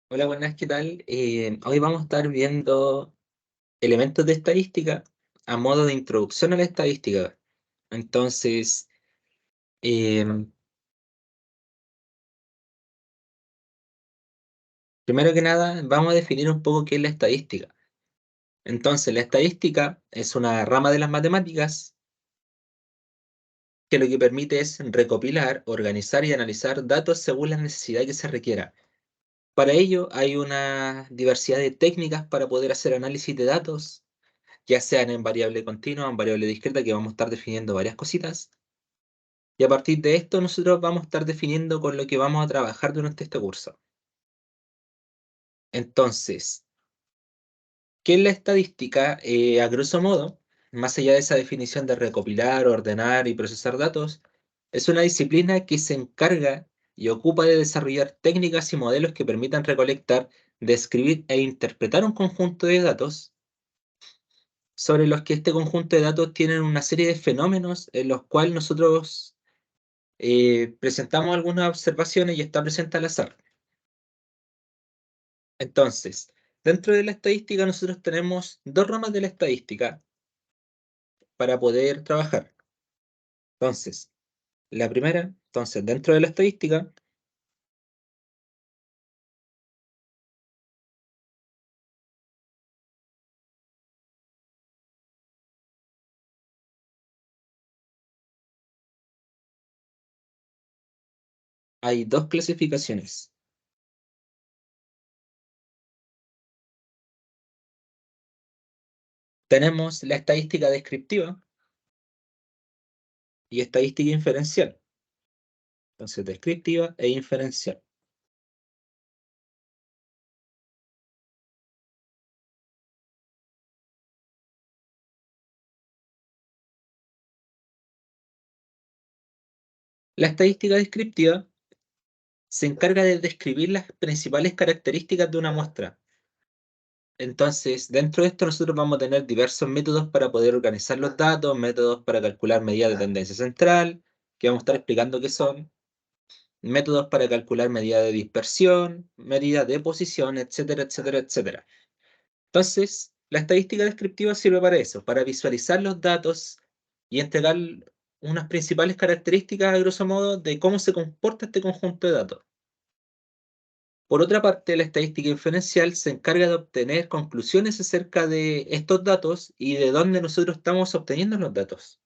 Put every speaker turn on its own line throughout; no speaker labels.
Hola, buenas, ¿qué tal? Hoy vamos a estar viendo elementos de estadística a modo de introducción a la estadística. Entonces, em, primero que nada, vamos a definir un poco qué es la estadística. Entonces, la estadística es una rama de las matemáticas que lo que permite es recopilar, organizar y analizar datos según la necesidad que se requiera. Para ello, hay una diversidad de técnicas para poder hacer análisis de datos, ya sean en variable continua o en variable discreta, que vamos a estar definiendo varias cositas. Y a partir de esto nosotros vamos a estar definiendo con lo que vamos a trabajar durante este curso. Entonces, ¿qué es la estadística? A grosso modo, más allá de esa definición de recopilar, ordenar y procesar datos, es una disciplina que se encarga y ocupa de desarrollar técnicas y modelos que permitan recolectar, describir e interpretar un conjunto de datos sobre los que este conjunto de datos tienen una serie de fenómenos en los cuales nosotros presentamos algunas observaciones y está presente al azar. Entonces, dentro de la estadística nosotros tenemos dos ramas de la estadística para poder trabajar. Entonces, la primera, dentro de la estadística hay dos clasificaciones. Tenemos la estadística descriptiva y estadística inferencial. Entonces, descriptiva e inferencial. La estadística descriptiva se encarga de describir las principales características de una muestra. Entonces, dentro de esto nosotros vamos a tener diversos métodos para poder organizar los datos, métodos para calcular medidas de tendencia central, que vamos a estar explicando qué son, métodos para calcular medidas de dispersión, medidas de posición, etcétera, etcétera, etcétera. Entonces, la estadística descriptiva sirve para eso, para visualizar los datos y entregar unas principales características, a grosso modo, de cómo se comporta este conjunto de datos. Por otra parte, la estadística inferencial se encarga de obtener conclusiones acerca de estos datos y de dónde nosotros estamos obteniendo los datos.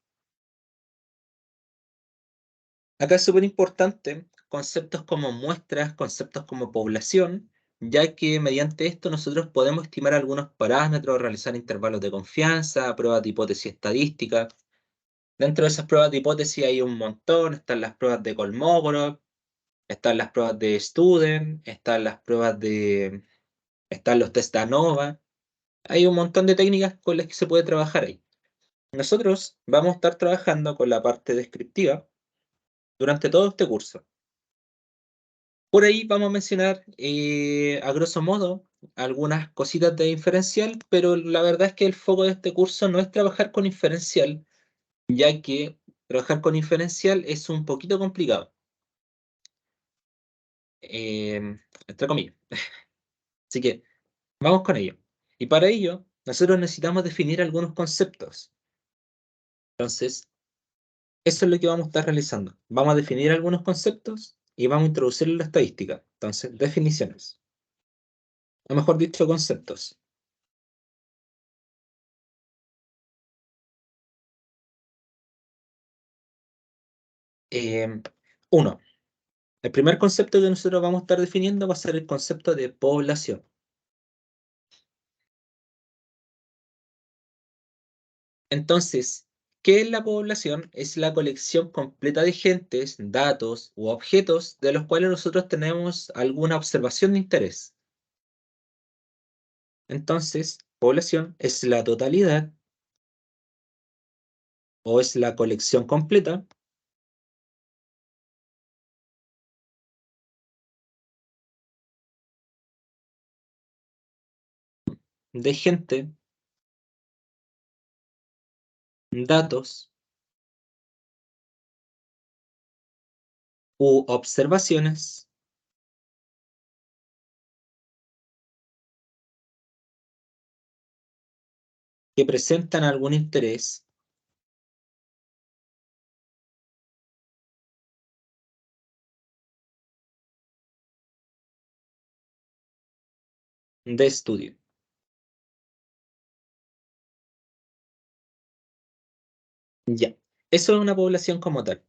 Acá es súper importante conceptos como muestras, conceptos como población, ya que mediante esto nosotros podemos estimar algunos parámetros, realizar intervalos de confianza, pruebas de hipótesis estadística. Dentro de esas pruebas de hipótesis hay un montón, están las pruebas de Kolmogorov, están las pruebas de Student, están los test de ANOVA. Hay un montón de técnicas con las que se puede trabajar ahí. Nosotros vamos a estar trabajando con la parte descriptiva durante todo este curso. Por ahí vamos a mencionar, a grosso modo, algunas cositas de inferencial, pero la verdad es que el foco de este curso no es trabajar con inferencial, ya que trabajar con inferencial es un poquito complicado, entre comillas. Así que vamos con ello. Y para ello, nosotros necesitamos definir algunos conceptos. Entonces, eso es lo que vamos a estar realizando. Vamos a definir algunos conceptos y vamos a introducir la estadística. Entonces, definiciones. O mejor dicho, conceptos. Eh, uno, el primer concepto que nosotros vamos a estar definiendo va a ser el concepto de población. Entonces, ¿qué es la población? Es la colección completa de gentes, datos u objetos de los cuales nosotros tenemos alguna observación de interés. Entonces, población es la totalidad o es la colección completa de gente, datos u observaciones que presentan algún interés de estudio. Ya, eso es una población como tal.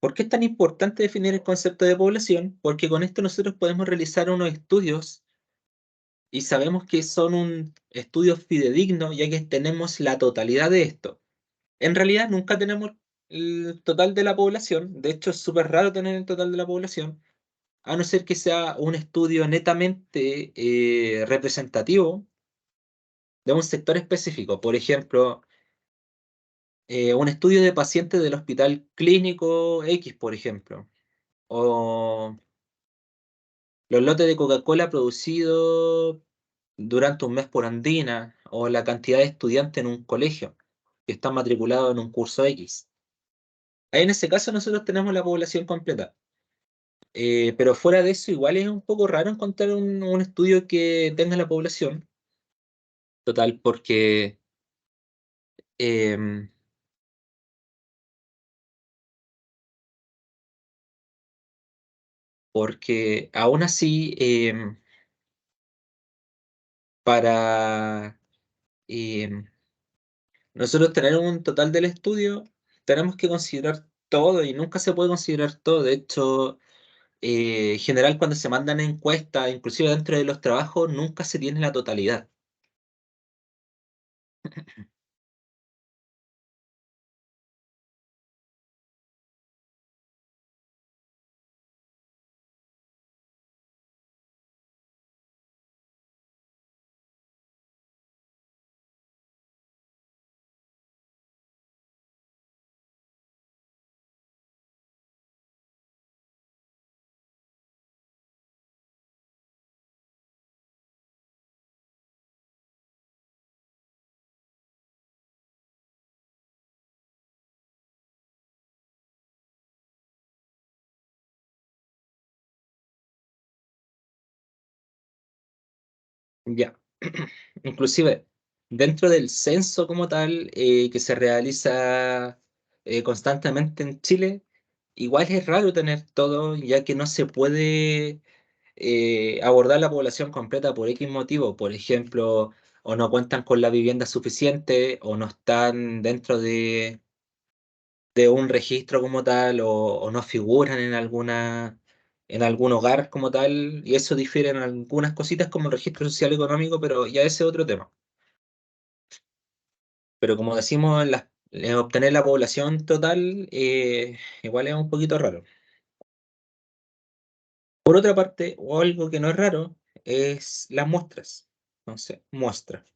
¿Por qué es tan importante definir el concepto de población? Porque con esto nosotros podemos realizar unos estudios y sabemos que son un estudio fidedigno, ya que tenemos la totalidad de esto. En realidad nunca tenemos el total de la población, de hecho es súper raro tener el total de la población, a no ser que sea un estudio netamente representativo de un sector específico. Por ejemplo, un estudio de pacientes del hospital clínico X, por ejemplo, o los lotes de Coca-Cola producidos durante un mes por Andina, o la cantidad de estudiantes en un colegio que están matriculados en un curso X. Ahí en ese caso nosotros tenemos la población completa. Pero fuera de eso, igual es un poco raro encontrar un estudio que tenga la población total, em, porque aún así, para em, nosotros tener un total del estudio, tenemos que considerar todo y nunca se puede considerar todo. De hecho, en general cuando se mandan encuestas, inclusive dentro de los trabajos, nunca se tiene la totalidad. Ya. Inclusive, dentro del censo como tal, que se realiza constantemente en Chile, igual es raro tener todo, ya que no se puede abordar la población completa por X motivo. Por ejemplo, o no cuentan con la vivienda suficiente, o no están dentro de un registro como tal, o no figuran en algún hogar como tal, y eso difiere en algunas cositas como el registro social económico, pero ya ese es otro tema. Pero como decimos, obtener la población total igual es un poquito raro. Por otra parte, o algo que no es raro, es las muestras. Entonces, muestra.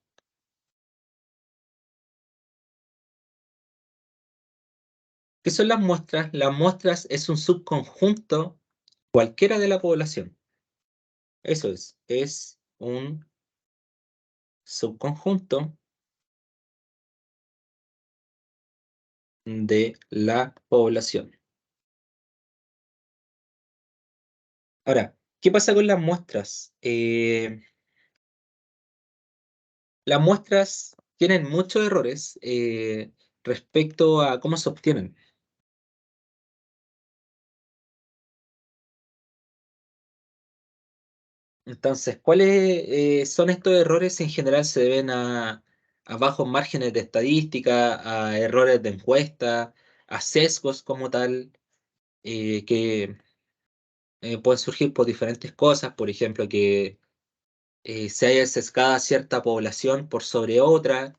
¿Qué son las muestras? Las muestras es un subconjunto cualquiera de la población. Eso es un subconjunto de la población. Ahora, ¿qué pasa con las muestras? Las muestras tienen muchos errores respecto a cómo se obtienen. Entonces, ¿cuáles son estos errores? En general se deben a bajos márgenes de estadística, a errores de encuesta, a sesgos como tal, que pueden surgir por diferentes cosas. Por ejemplo, que se haya sesgada cierta población por sobre otra,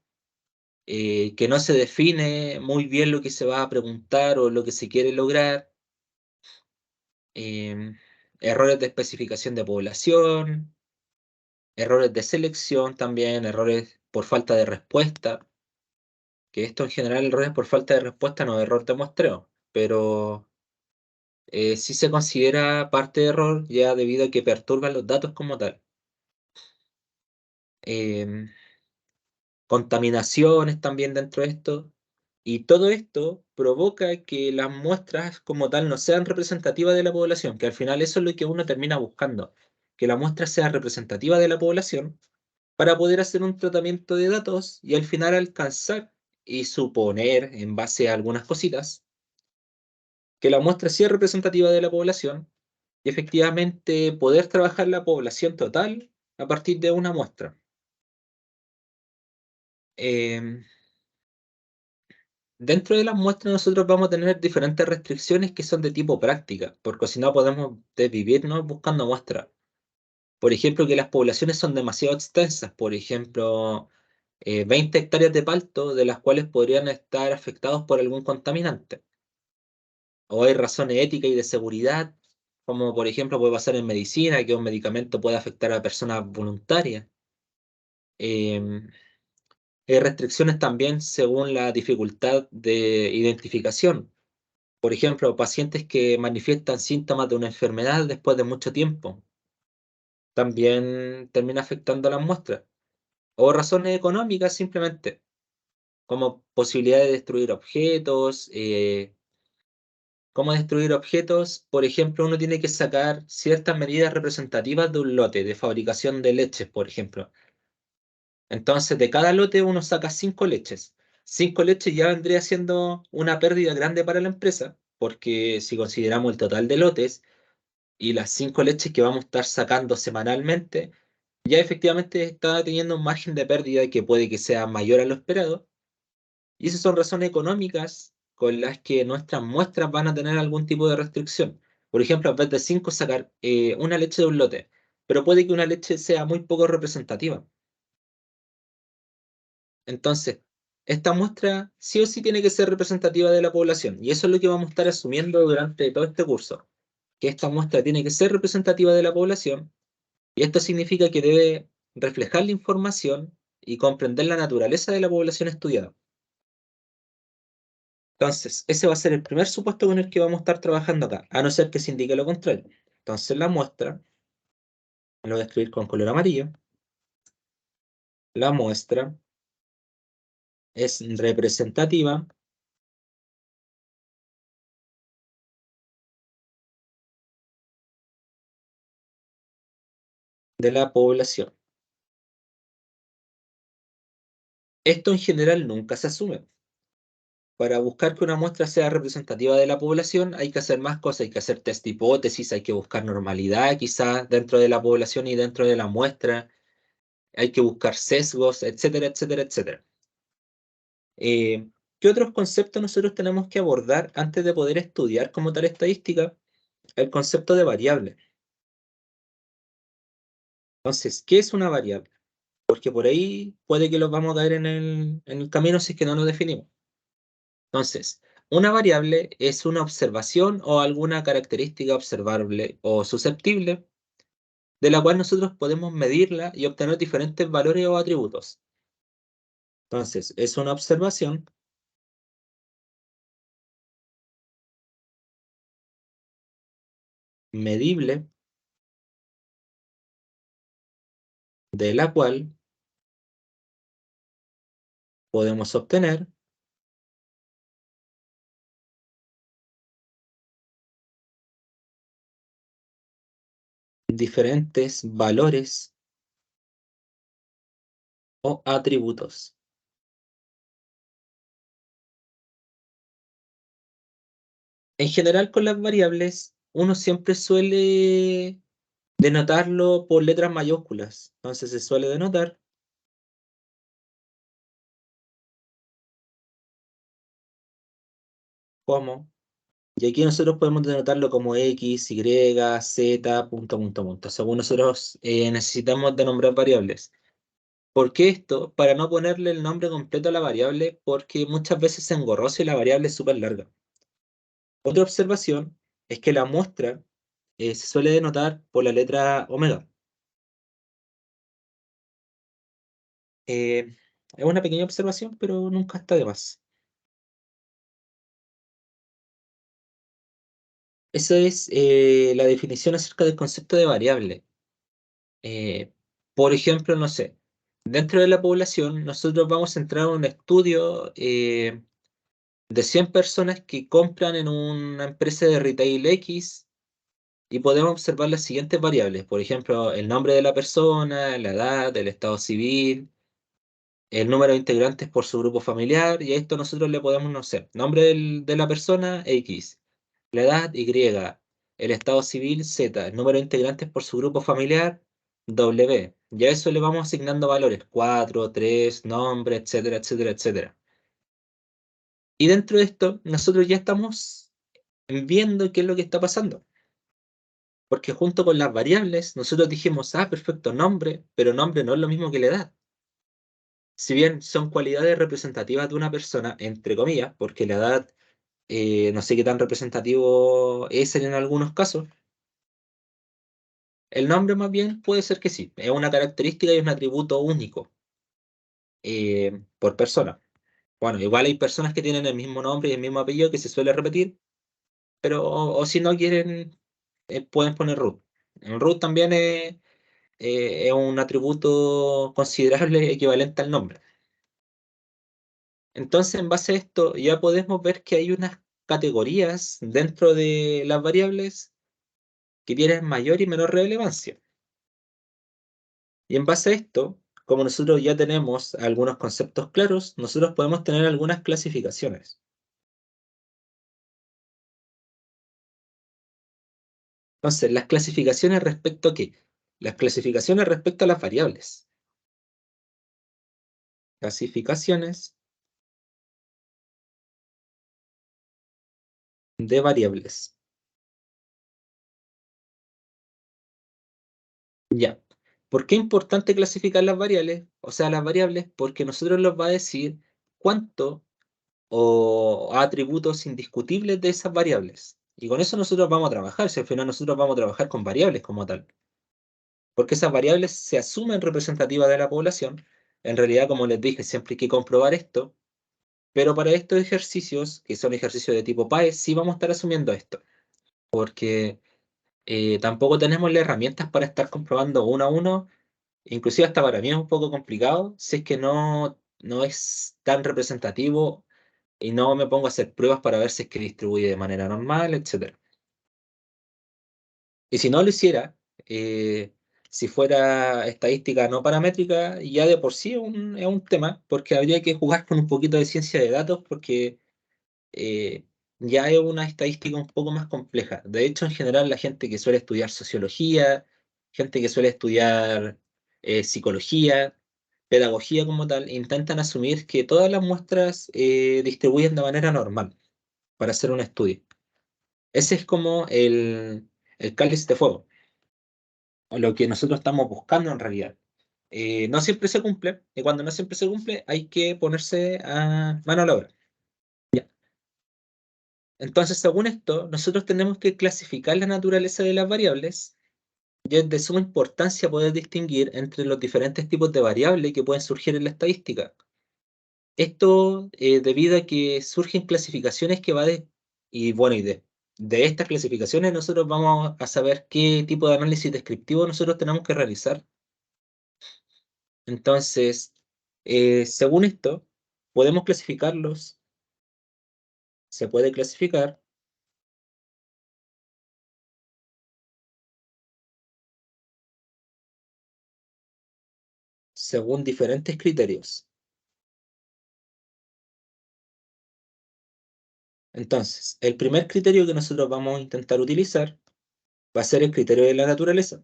que no se define muy bien lo que se va a preguntar o lo que se quiere lograr, em, errores de especificación de población, errores de selección también, errores por falta de respuesta, que esto en general, errores por falta de respuesta no es error de muestreo, pero sí se considera parte de error ya debido a que perturban los datos como tal. Em, Contaminaciones también dentro de esto, y todo esto provoca que las muestras como tal no sean representativas de la población, que al final eso es lo que uno termina buscando, que la muestra sea representativa de la población para poder hacer un tratamiento de datos y al final alcanzar y suponer, en base a algunas cositas, que la muestra sea representativa de la población y efectivamente poder trabajar la población total a partir de una muestra. Em, Dentro de las muestras nosotros vamos a tener diferentes restricciones que son de tipo práctica, porque si no podemos desvivirnos buscando muestras. Por ejemplo, que las poblaciones son demasiado extensas, por ejemplo, 20 hectáreas de palto, de las cuales podrían estar afectados por algún contaminante. O hay razones éticas y de seguridad, como por ejemplo puede pasar en medicina, que un medicamento puede afectar a personas voluntarias. Em, Hay restricciones también según la dificultad de identificación. Por ejemplo, pacientes que manifiestan síntomas de una enfermedad después de mucho tiempo, también termina afectando a las muestras. O razones económicas simplemente, como posibilidad de destruir objetos. ¿Cómo destruir objetos? Por ejemplo, uno tiene que sacar ciertas medidas representativas de un lote de fabricación de leches, por ejemplo. Entonces, de cada lote uno saca 5 leches. 5 leches ya vendría siendo una pérdida grande para la empresa, porque si consideramos el total de lotes y las 5 leches que vamos a estar sacando semanalmente, ya efectivamente está teniendo un margen de pérdida que puede que sea mayor a lo esperado. Y esas son razones económicas con las que nuestras muestras van a tener algún tipo de restricción. Por ejemplo, en vez de 5 sacar una leche de un lote, pero puede que una leche sea muy poco representativa. Entonces, esta muestra sí o sí tiene que ser representativa de la población, y eso es lo que vamos a estar asumiendo durante todo este curso, que esta muestra tiene que ser representativa de la población, y esto significa que debe reflejar la información y comprender la naturaleza de la población estudiada. Entonces, ese va a ser el primer supuesto con el que vamos a estar trabajando acá, a no ser que se indique lo contrario. Entonces, la muestra, lo voy a escribir con color amarillo, la muestra es representativa de la población. Esto en general nunca se asume. Para buscar que una muestra sea representativa de la población hay que hacer más cosas, hay que hacer test de hipótesis, hay que buscar normalidad quizás dentro de la población y dentro de la muestra, hay que buscar sesgos, etcétera, etcétera, etcétera. ¿Qué otros conceptos nosotros tenemos que abordar antes de poder estudiar como tal estadística? El concepto de variable. Entonces, ¿qué es una variable? Porque por ahí puede que los vamos a caer en el camino si es que no nos definimos. Entonces, una variable es una observación o alguna característica observable o susceptible de la cual nosotros podemos medirla y obtener diferentes valores o atributos. Entonces, es una observación medible de la cual podemos obtener diferentes valores o atributos. En general, con las variables, uno siempre suele denotarlo por letras mayúsculas. Entonces se suele denotar como, y aquí nosotros podemos denotarlo como X, Y, Z, punto, punto, punto, según nosotros necesitamos de nombrar variables. ¿Por qué esto? Para no ponerle el nombre completo a la variable, porque muchas veces se engorrosa y la variable es súper larga. Otra observación es que la muestra se suele denotar por la letra omega. Eh, es una pequeña observación, pero nunca está de más. Esa es la definición acerca del concepto de variable. Eh, por ejemplo, no sé, dentro de la población nosotros vamos a entrar a un estudio de 100 personas que compran en una empresa de retail X y podemos observar las siguientes variables. Por ejemplo, el nombre de la persona, la edad, el estado civil, el número de integrantes por su grupo familiar, y a esto nosotros le podemos, no sé, nombre de la persona, X, la edad, Y, el estado civil, Z, el número de integrantes por su grupo familiar, W. Ya a eso le vamos asignando valores, 4, 3, nombre, etcétera, etcétera, etcétera. Y dentro de esto, nosotros ya estamos viendo qué es lo que está pasando. Porque junto con las variables, nosotros dijimos, ah, perfecto, nombre, pero nombre no es lo mismo que la edad. Si bien son cualidades representativas de una persona, entre comillas, porque la edad no sé qué tan representativo es en algunos casos, el nombre más bien puede ser que sí, es una característica y un atributo único por persona. Bueno, igual hay personas que tienen el mismo nombre y el mismo apellido que se suele repetir, pero o si no quieren, pueden poner root. El root también es un atributo considerable equivalente al nombre. Entonces, en base a esto, ya podemos ver que hay unas categorías dentro de las variables que tienen mayor y menor relevancia. Y en base a esto, como nosotros ya tenemos algunos conceptos claros, nosotros podemos tener algunas clasificaciones. Entonces, las clasificaciones respecto a qué? Las clasificaciones respecto a las variables. Clasificaciones de variables. Ya. ¿Por qué es importante clasificar las variables? O sea, las variables, porque nosotros nos va a decir cuánto o atributos indiscutibles de esas variables. Y con eso nosotros vamos a trabajar, si al final nosotros vamos a trabajar con variables como tal. Porque esas variables se asumen representativas de la población. En realidad, como les dije, siempre hay que comprobar esto, pero para estos ejercicios, que son ejercicios de tipo PAE, sí vamos a estar asumiendo esto, porque tampoco tenemos las herramientas para estar comprobando uno a uno. Inclusive hasta para mí es un poco complicado si es que no es tan representativo y no me pongo a hacer pruebas para ver si es que distribuye de manera normal, etcétera. Y si no lo hiciera, eh, si fuera estadística no paramétrica, ya de por sí es un tema, porque habría que jugar con un poquito de ciencia de datos, porque eh, ya es una estadística un poco más compleja. De hecho, en general, la gente que suele estudiar sociología, gente que suele estudiar psicología, pedagogía como tal, intentan asumir que todas las muestras distribuyen de manera normal para hacer un estudio. Ese es como el cáliz de fuego, o lo que nosotros estamos buscando en realidad. No siempre se cumple, y cuando no siempre se cumple, hay que ponerse a mano a la obra. Ya. Entonces, según esto, nosotros tenemos que clasificar la naturaleza de las variables y es de suma importancia poder distinguir entre los diferentes tipos de variables que pueden surgir en la estadística. Esto debido a que surgen clasificaciones que va de, y bueno, de estas clasificaciones nosotros vamos a saber qué tipo de análisis descriptivo nosotros tenemos que realizar. Entonces, según esto, podemos clasificarlos, se puede clasificar según diferentes criterios. Entonces, el primer criterio que nosotros vamos a intentar utilizar va a ser el criterio de la naturaleza.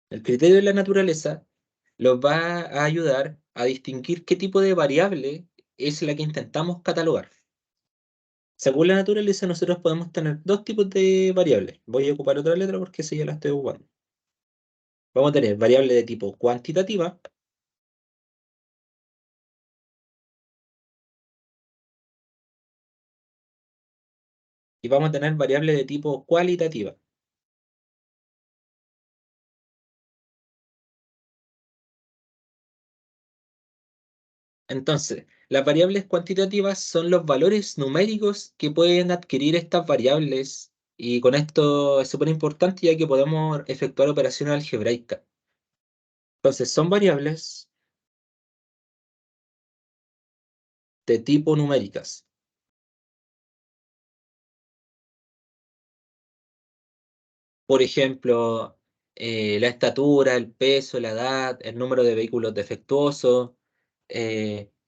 El criterio de la naturaleza los va a ayudar a distinguir qué tipo de variable es la que intentamos catalogar. Según la naturaleza, nosotros podemos tener dos tipos de variables. Voy a ocupar otra letra porque esa ya la estoy ocupando. Vamos a tener variable de tipo cuantitativa y vamos a tener variable de tipo cualitativa. Entonces, las variables cuantitativas son los valores numéricos que pueden adquirir estas variables y con esto es súper importante ya que podemos efectuar operaciones algebraicas. Entonces, son variables de tipo numéricas. Por ejemplo, la estatura, el peso, la edad, el número de vehículos defectuosos,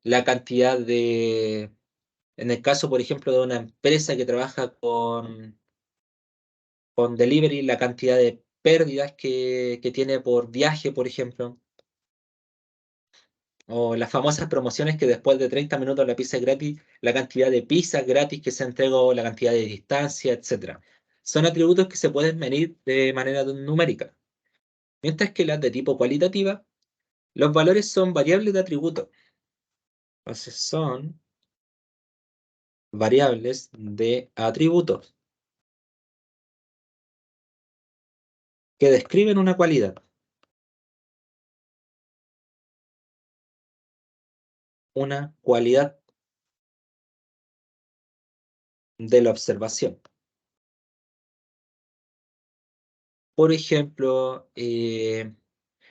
la cantidad de, en el caso, por ejemplo, de una empresa que trabaja con delivery, la cantidad de pérdidas que tiene por viaje, por ejemplo, o las famosas promociones que después de 30 minutos la pizza es gratis, la cantidad de pizzas gratis que se entregó, la cantidad de distancia, etcétera. Son atributos que se pueden medir de manera numérica. Mientras que las de tipo cualitativa, los valores son variables de atributo. Entonces son variables de atributos que describen una cualidad. Una cualidad de la observación. Por ejemplo,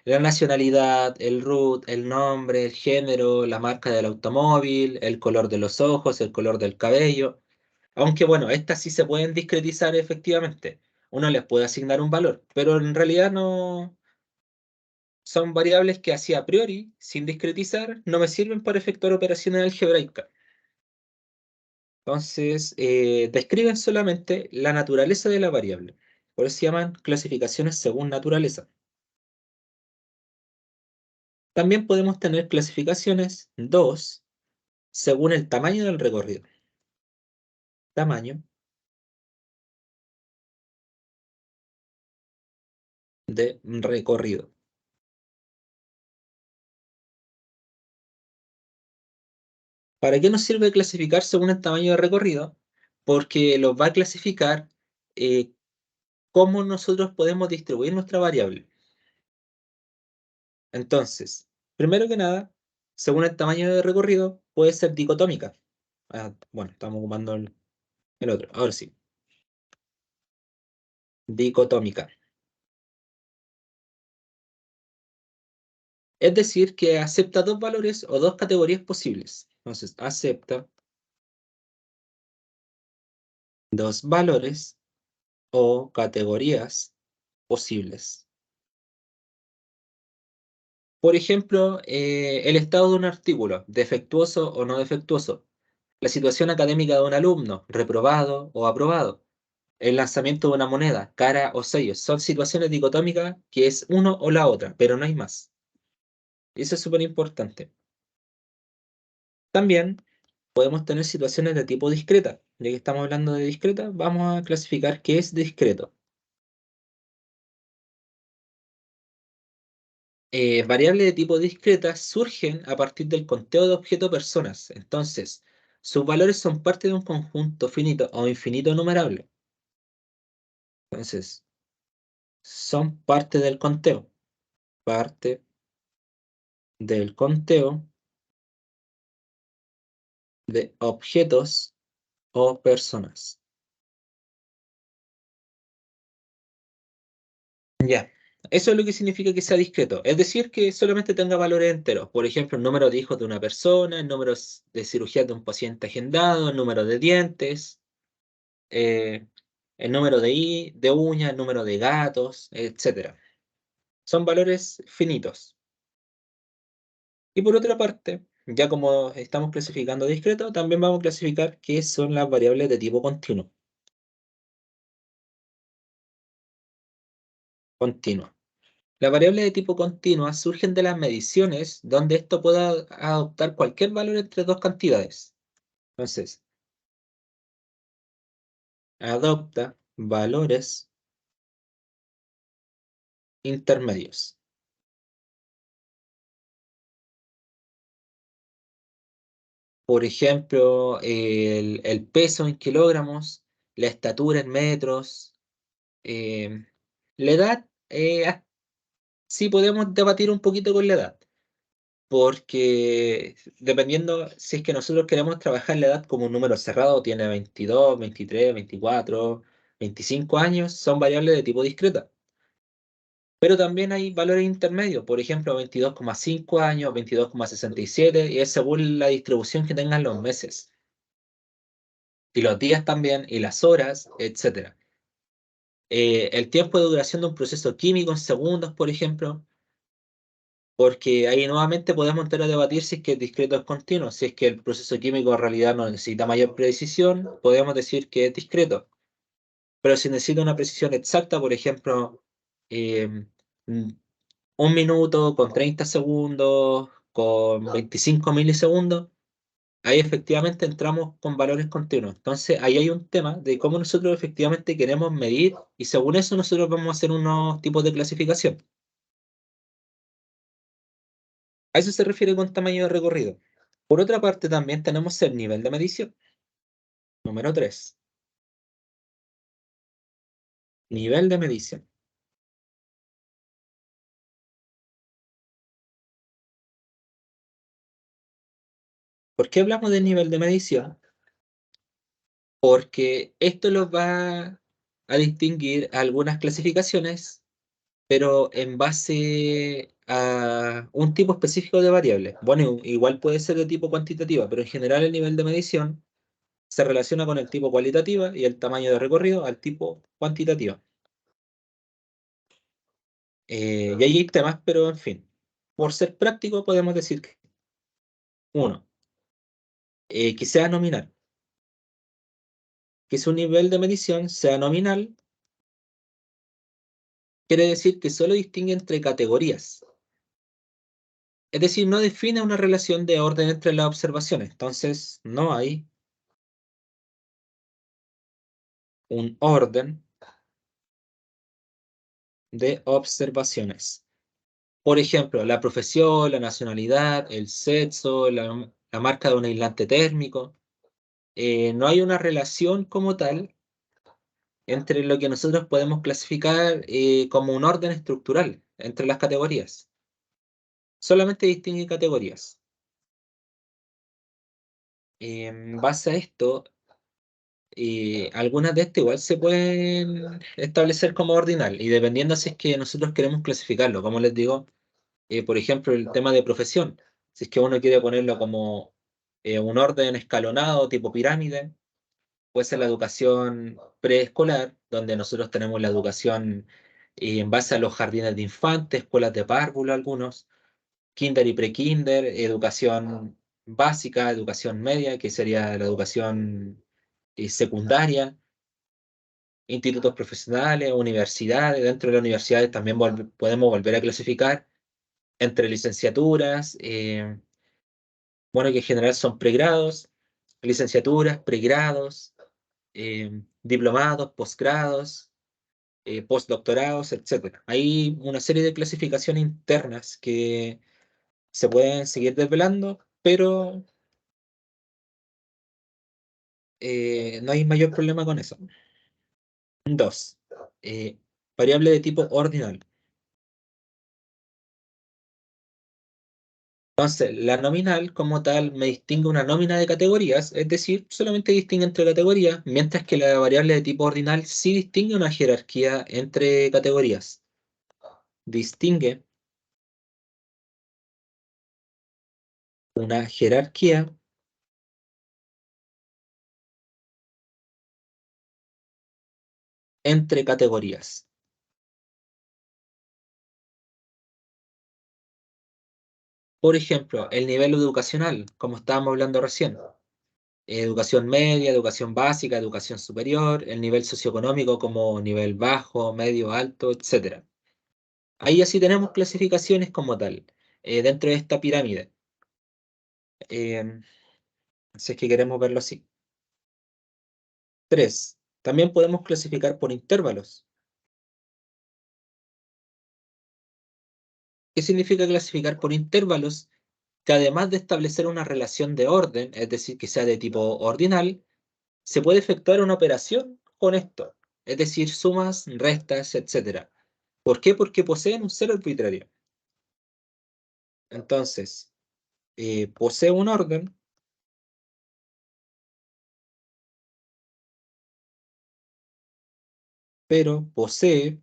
la nacionalidad, el root, el nombre, el género, la marca del automóvil, el color de los ojos, el color del cabello. Aunque bueno, estas sí se pueden discretizar efectivamente. Uno les puede asignar un valor, pero en realidad no son variables que así a priori, sin discretizar, no me sirven para efectuar operaciones algebraicas. Entonces, describen solamente la naturaleza de la variable. Por eso se llaman clasificaciones según naturaleza. También podemos tener clasificaciones 2 según el tamaño del recorrido. Tamaño de recorrido. ¿Para qué nos sirve clasificar según el tamaño de recorrido? Porque los va a clasificar eh, cómo nosotros podemos distribuir nuestra variable. Entonces, primero que nada, según el tamaño de recorrido, puede ser dicotómica. Bueno, estamos ocupando el otro. Ahora sí, dicotómica. Es decir, que acepta dos valores o dos categorías posibles. Entonces, acepta dos valores o categorías posibles. Por ejemplo, el estado de un artículo, defectuoso o no defectuoso. La situación académica de un alumno, reprobado o aprobado. El lanzamiento de una moneda, cara o sello. Son situaciones dicotómicas que es uno o la otra, pero no hay más. Y eso es súper importante. También podemos tener situaciones de tipo discreta. Ya que estamos hablando de discreta, vamos a clasificar qué es discreto. Variables de tipo discreta surgen a partir del conteo de objetos personas. Entonces, sus valores son parte de un conjunto finito o infinito numerable. Entonces, son parte del conteo de objetos o personas. Ya, eso es lo que significa que sea discreto. Es decir, que solamente tenga valores enteros. Por ejemplo, el número de hijos de una persona, el número de cirugías de un paciente agendado, el número de dientes, eh, el número de uñas, el número de gatos, etcétera. Son valores finitos. Y por otra parte, ya como estamos clasificando discreto, también vamos a clasificar qué son las variables de tipo continuo. Continuo. Las variables de tipo continua surgen de las mediciones donde esto pueda adoptar cualquier valor entre dos cantidades. Entonces, adopta valores intermedios. Por ejemplo, el peso en kilogramos, la estatura en metros, eh, la edad, sí podemos debatir un poquito con la edad, porque dependiendo si es que nosotros queremos trabajar la edad como un número cerrado, tiene 22, 23, 24, 25 años, son variables de tipo discreta. Pero también hay valores intermedios, por ejemplo, 22,5 años, 22,67, y es según la distribución que tengan los meses, y los días también, y las horas, etcétera. El tiempo de duración de un proceso químico en segundos, por ejemplo, porque ahí nuevamente podemos entrar a debatir si es que es discreto o es continuo. Si es que el proceso químico en realidad no necesita mayor precisión, podemos decir que es discreto. Pero si necesita una precisión exacta, por ejemplo, eh, mm, un minuto con 30 segundos, con 25 milisegundos, ahí efectivamente entramos con valores continuos. Entonces, ahí hay un tema de cómo nosotros efectivamente queremos medir y según eso nosotros vamos a hacer unos tipos de clasificación. A eso se refiere con tamaño de recorrido. Por otra parte, también tenemos el nivel de medición. Número 3. Nivel de medición. ¿Por qué hablamos del nivel de medición? Porque esto los va a distinguir a algunas clasificaciones, pero en base a un tipo específico de variables. Bueno, igual puede ser de tipo cuantitativa, pero en general el nivel de medición se relaciona con el tipo cualitativa y el tamaño de recorrido al tipo cuantitativa. Y ahí hay temas, pero en fin, por ser práctico podemos decir que, uno, que sea nominal, que su nivel de medición sea nominal, quiere decir que solo distingue entre categorías. Es decir, no define una relación de orden entre las observaciones. Entonces, no hay un orden de observaciones. Por ejemplo, la profesión, la nacionalidad, el sexo, la marca de un aislante térmico. No hay una relación como tal entre lo que nosotros podemos clasificar como un orden estructural entre las categorías. Solamente distingue categorías. En base a esto, algunas de estas igual se pueden establecer como ordinal y dependiendo si es que nosotros queremos clasificarlo. Como les digo, por ejemplo, el tema de profesión. Si es que uno quiere ponerlo como un orden escalonado, tipo pirámide, puede ser la educación preescolar, donde nosotros tenemos la educación en base a los jardines de infantes, escuelas de párvulo algunos, kinder y prekinder, educación básica, educación media, que sería la educación secundaria, institutos profesionales, universidades. Dentro de las universidades también podemos volver a clasificar entre licenciaturas, bueno, que en general son pregrados, licenciaturas, pregrados, diplomados, posgrados, postdoctorados, etcétera. Hay una serie de clasificaciones internas que se pueden seguir desvelando, pero no hay mayor problema con eso. Dos, eh, variable de tipo ordinal. Entonces, la nominal como tal me distingue una nómina de categorías, es decir, solamente distingue entre categorías, mientras que la variable de tipo ordinal sí distingue una jerarquía entre categorías. Distingue una jerarquía entre categorías. Por ejemplo, el nivel educacional, como estábamos hablando recién. Educación media, educación básica, educación superior, el nivel socioeconómico como nivel bajo, medio, alto, etcétera. Ahí así tenemos clasificaciones como tal, dentro de esta pirámide, eh, si es que queremos verlo así. Tres, también podemos clasificar por intervalos. ¿Qué significa clasificar por intervalos? Que además de establecer una relación de orden, es decir, que sea de tipo ordinal, se puede efectuar una operación con esto, es decir, sumas, restas, etcétera. ¿Por qué? Porque poseen un cero arbitrario. Entonces, posee un orden, pero posee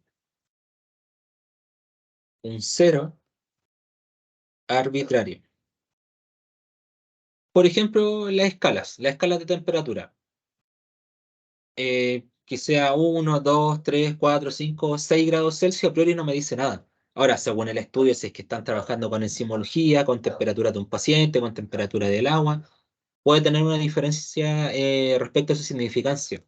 un cero arbitrario. Por ejemplo, las escalas de temperatura. que sea 1, 2, 3, 4, 5, 6 grados Celsius, a priori no me dice nada. Ahora, según el estudio, si es que están trabajando con enzimología, con temperatura de un paciente, con temperatura del agua, puede tener una diferencia respecto a su significancia.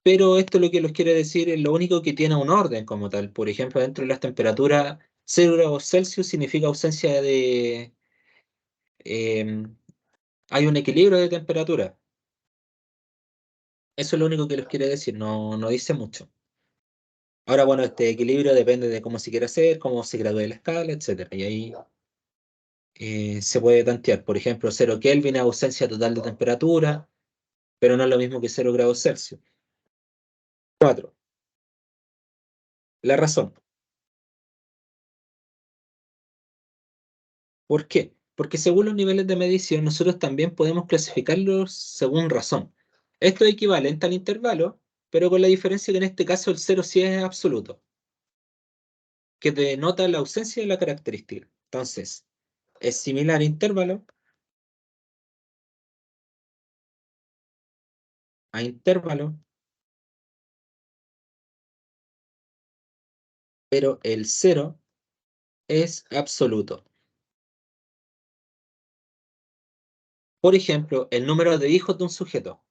Pero esto lo que los quiere decir es lo único que tiene un orden como tal. Por ejemplo, dentro de las temperaturas, 0 grados Celsius significa ausencia de... hay un equilibrio de temperatura. Eso es lo único que les quiere decir, no dice mucho. Ahora, bueno, este equilibrio depende de cómo se quiera hacer, cómo se gradúe la escala, etcétera. Y ahí se puede tantear. Por ejemplo, 0 Kelvin es ausencia total de temperatura, pero no es lo mismo que 0 grados Celsius. 4. La razón. ¿Por qué? Porque según los niveles de medición, nosotros también podemos clasificarlos según razón. Esto es equivalente al intervalo, pero con la diferencia que en este caso el cero sí es absoluto, que denota la ausencia de la característica. Entonces, es similar a intervalo, pero el cero es absoluto. Por ejemplo, el número de hijos de un sujeto.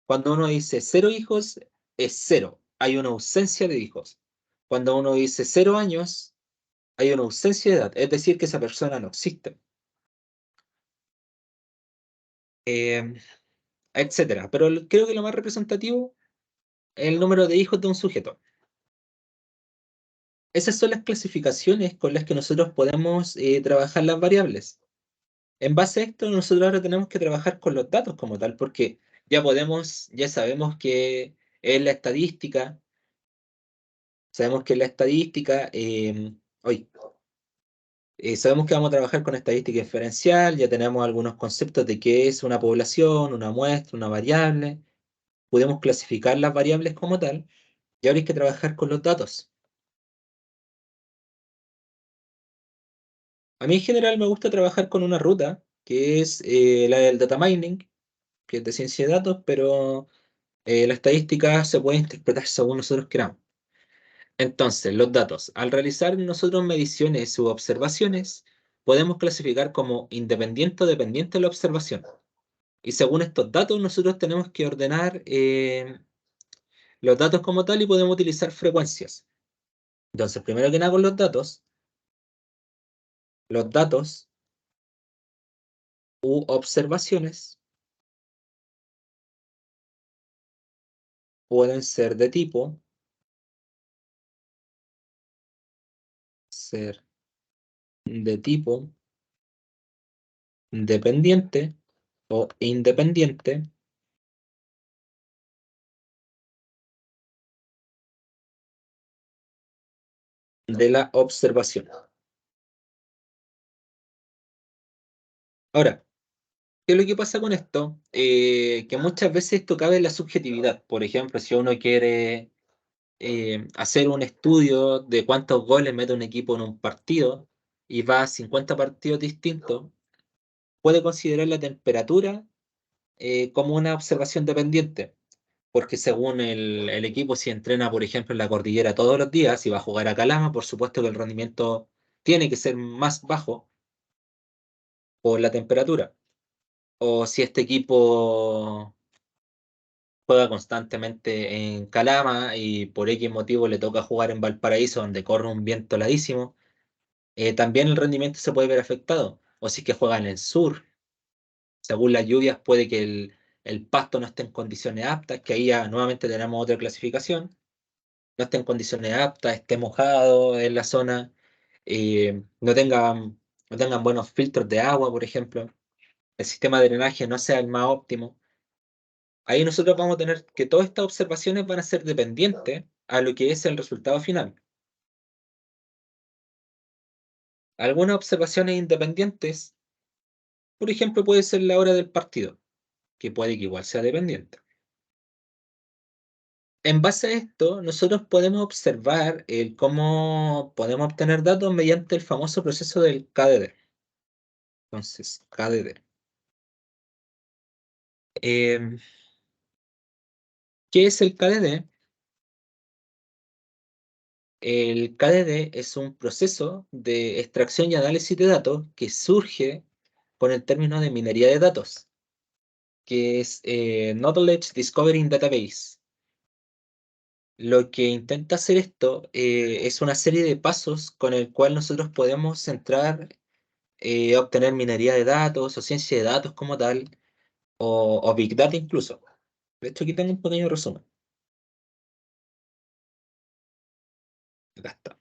Cuando uno dice 0 hijos, es cero. Hay una ausencia de hijos. Cuando uno dice 0 años, hay una ausencia de edad. Es decir, que esa persona no existe. Eh, etcétera. Pero creo que lo más representativo es el número de hijos de un sujeto. Esas son las clasificaciones con las que nosotros podemos trabajar las variables. En base a esto, nosotros ahora tenemos que trabajar con los datos como tal, porque ya sabemos que es la estadística, sabemos que es la estadística, hoy, sabemos que vamos a trabajar con estadística diferencial, ya tenemos algunos conceptos de qué es una población, una muestra, una variable, podemos clasificar las variables como tal, y ahora hay que trabajar con los datos. A mí en general me gusta trabajar con una ruta, que es la del data mining, que es de ciencia de datos, pero la estadística se puede interpretar según nosotros queramos. Entonces, los datos. Al realizar nosotros mediciones u observaciones, podemos clasificar como independiente o dependiente de la observación. Y según estos datos, nosotros tenemos que ordenar los datos como tal y podemos utilizar frecuencias. Entonces, primero que nada con los datos u observaciones pueden ser de tipo dependiente o independiente de la observación. Ahora, ¿qué es lo que pasa con esto? Que muchas veces esto cabe en la subjetividad. Por ejemplo, si uno quiere hacer un estudio de cuántos goles mete un equipo en un partido y va a 50 partidos distintos, puede considerar la temperatura como una observación dependiente. Porque según el equipo, si entrena, por ejemplo, en la cordillera todos los días y va a jugar a Calama, por supuesto que el rendimiento tiene que ser más bajo por la temperatura. O si este equipo juega constantemente en Calama y por X motivo le toca jugar en Valparaíso, donde corre un viento heladísimo, también el rendimiento se puede ver afectado. O si es que juega en el sur, según las lluvias puede que el pasto no esté en condiciones aptas, que ahí ya nuevamente tenemos otra clasificación, no esté en condiciones aptas, esté mojado en la zona, no tengan buenos filtros de agua, por ejemplo, el sistema de drenaje no sea el más óptimo. Ahí nosotros vamos a tener que todas estas observaciones van a ser dependientes a lo que es el resultado final. Algunas observaciones independientes, por ejemplo, puede ser la hora del partido, que puede que igual sea dependiente. En base a esto, nosotros podemos observar cómo podemos obtener datos mediante el famoso proceso del KDD. Entonces, KDD. ¿Qué es el KDD? El KDD es un proceso de extracción y análisis de datos que surge con el término de minería de datos, que es Knowledge Discovery Database. Lo que intenta hacer esto es una serie de pasos con el cual nosotros podemos entrar, obtener minería de datos o ciencia de datos como tal, o Big Data incluso. De hecho, aquí tengo un pequeño resumen. Acá está.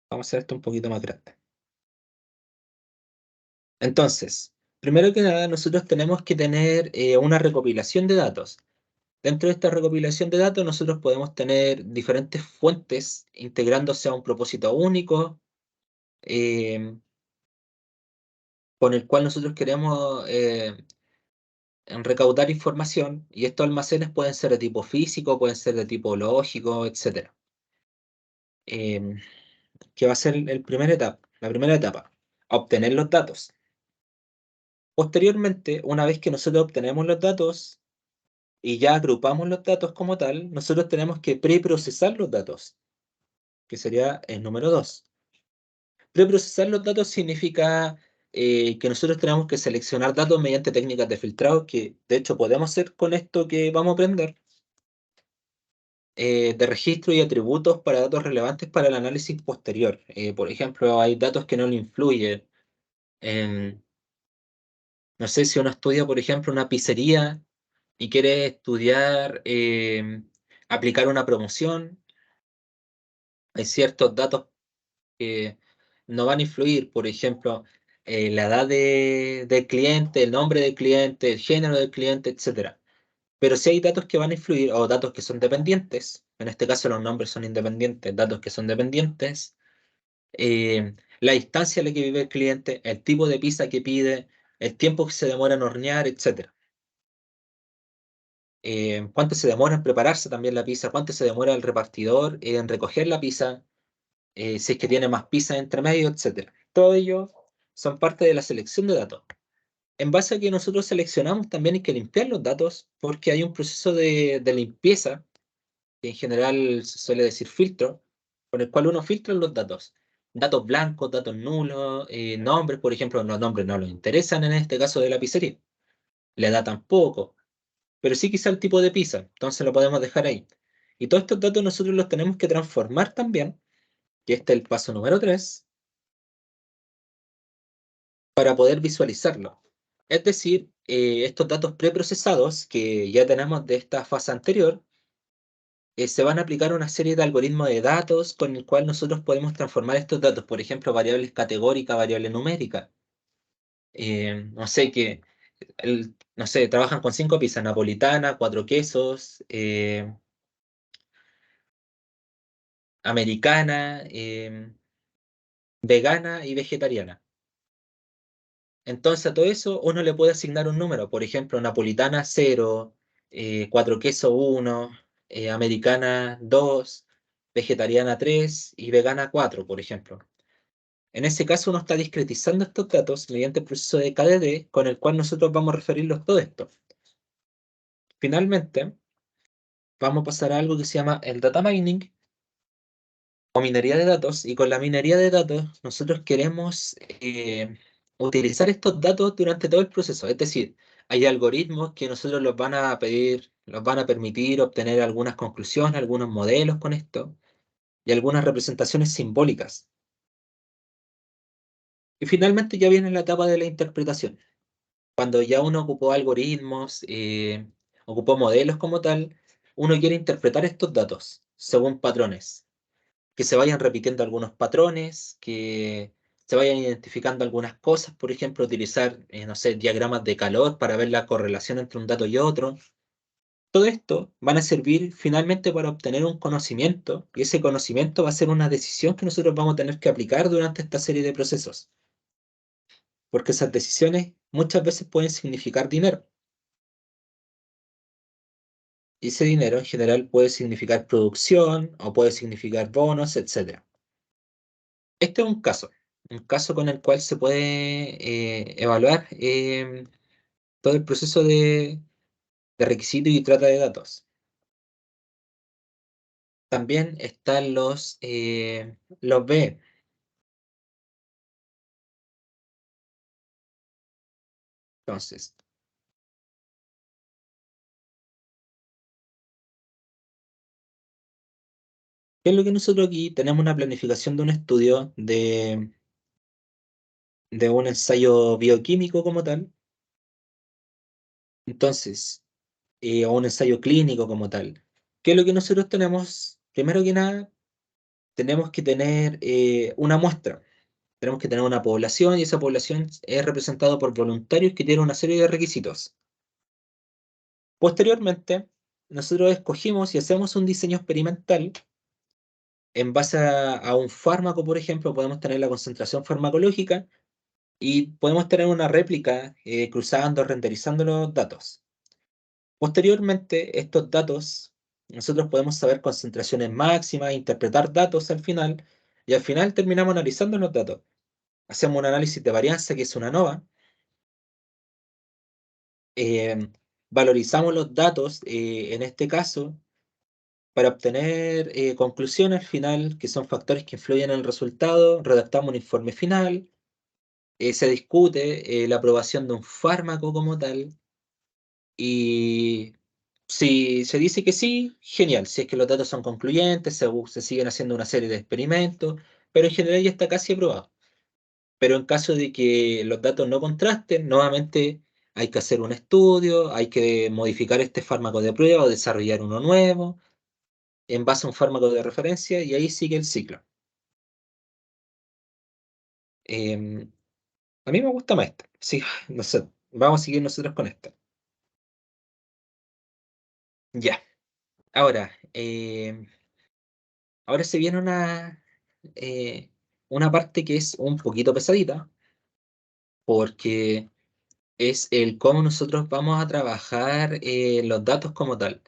Vamos a hacer esto un poquito más grande. Entonces, primero que nada, nosotros tenemos que tener una recopilación de datos. Dentro de esta recopilación de datos, nosotros podemos tener diferentes fuentes integrándose a un propósito único, eh, con el cual nosotros queremos recaudar información, y estos almacenes pueden ser de tipo físico, pueden ser de tipo lógico, etcétera. Eh, ¿Qué va a ser la primera etapa? Obtener los datos. Posteriormente, una vez que nosotros obtenemos los datos y ya agrupamos los datos como tal, nosotros tenemos que preprocesar los datos, que sería el número 2. Preprocesar los datos significa que nosotros tenemos que seleccionar datos mediante técnicas de filtrado, que de hecho podemos hacer con esto que vamos a aprender, de registro y atributos para datos relevantes para el análisis posterior. Por ejemplo, hay datos que no le influyen. en- no sé, si uno estudia, por ejemplo, una pizzería y quiere estudiar, aplicar una promoción, hay ciertos datos que no van a influir, por ejemplo, la edad del cliente, el nombre del cliente, el género del cliente, etcétera. Pero sí hay datos que van a influir, o datos que son dependientes, en este caso los nombres son independientes, datos que son dependientes, la distancia a la que vive el cliente, el tipo de pizza que pide, el tiempo que se demora en hornear, etcétera. Cuánto se demora en prepararse también la pizza, cuánto se demora el repartidor en recoger la pizza, si es que tiene más pizza entre medio, etcétera. Todo ello son parte de la selección de datos. En base a que nosotros seleccionamos, también hay que limpiar los datos porque hay un proceso de limpieza, que en general se suele decir filtro, con el cual uno filtra los datos. Datos blancos, datos nulos, nombres, por ejemplo, los nombres no nos interesan en este caso de la pizzería. La edad tampoco, pero sí quizá el tipo de pizza, entonces lo podemos dejar ahí. Y todos estos datos nosotros los tenemos que transformar también, que este es el paso número 3, para poder visualizarlo. Es decir, estos datos preprocesados que ya tenemos de esta fase anterior, se van a aplicar una serie de algoritmos de datos con el cual nosotros podemos transformar estos datos, por ejemplo, variables categóricas, variables numéricas. No sé, no sé, trabajan con 5 pizzas, napolitana, 4 quesos, americana, vegana y vegetariana. Entonces a todo eso uno le puede asignar un número, por ejemplo, napolitana 0, 4 queso 1, americana 2, vegetariana 3 y vegana 4, por ejemplo. En ese caso uno está discretizando estos datos mediante el proceso de KDD con el cual nosotros vamos a referirlos todo esto. Finalmente, vamos a pasar a algo que se llama el data mining o minería de datos, y con la minería de datos nosotros queremos utilizar estos datos durante todo el proceso. Es decir, hay algoritmos que nosotros los van a pedir, los van a permitir obtener algunas conclusiones, algunos modelos con esto y algunas representaciones simbólicas. Y finalmente ya viene la etapa de la interpretación. Cuando ya uno ocupó algoritmos, ocupó modelos como tal, uno quiere interpretar estos datos según patrones, que se vayan repitiendo algunos patrones, que se vayan identificando algunas cosas, por ejemplo, utilizar, no sé, diagramas de calor para ver la correlación entre un dato y otro. Todo esto van a servir finalmente para obtener un conocimiento, y ese conocimiento va a ser una decisión que nosotros vamos a tener que aplicar durante esta serie de procesos, porque esas decisiones muchas veces pueden significar dinero. Y ese dinero en general puede significar producción o puede significar bonos, etcétera. Este es un caso. un caso con el cual se puede evaluar todo el proceso de requisito y trata de datos. También están los B. Entonces, ¿qué es lo que nosotros aquí tenemos una planificación de un estudio de un ensayo bioquímico como tal? Entonces, o un ensayo clínico como tal. ¿Qué es lo que nosotros tenemos? Primero que nada, tenemos que tener una muestra. Tenemos que tener una población y esa población es representada por voluntarios que tienen una serie de requisitos. Posteriormente, nosotros escogimos y hacemos un diseño experimental en base a un fármaco, por ejemplo, podemos tener la concentración farmacológica y podemos tener una réplica cruzando, renderizando los datos. Posteriormente, estos datos, nosotros podemos saber concentraciones máximas, interpretar datos al final, y al final terminamos analizando los datos. Hacemos un análisis de varianza, que es una ANOVA, eh, valorizamos los datos, en este caso, para obtener conclusiones al final, que son factores que influyen en el resultado, redactamos un informe final, se discute la aprobación de un fármaco como tal, y si se dice que sí, genial. Si es que los datos son concluyentes, se siguen haciendo una serie de experimentos, pero en general ya está casi aprobado. Pero en caso de que los datos no contrasten, nuevamente hay que hacer un estudio, hay que modificar este fármaco de prueba o desarrollar uno nuevo en base a un fármaco de referencia y ahí sigue el ciclo. Em, a mí me gusta más este. Sí, no sé, vamos a seguir nosotros con esto. Ya. Ahora, ahora se viene una parte que es un poquito pesadita, porque es el cómo nosotros vamos a trabajar los datos como tal.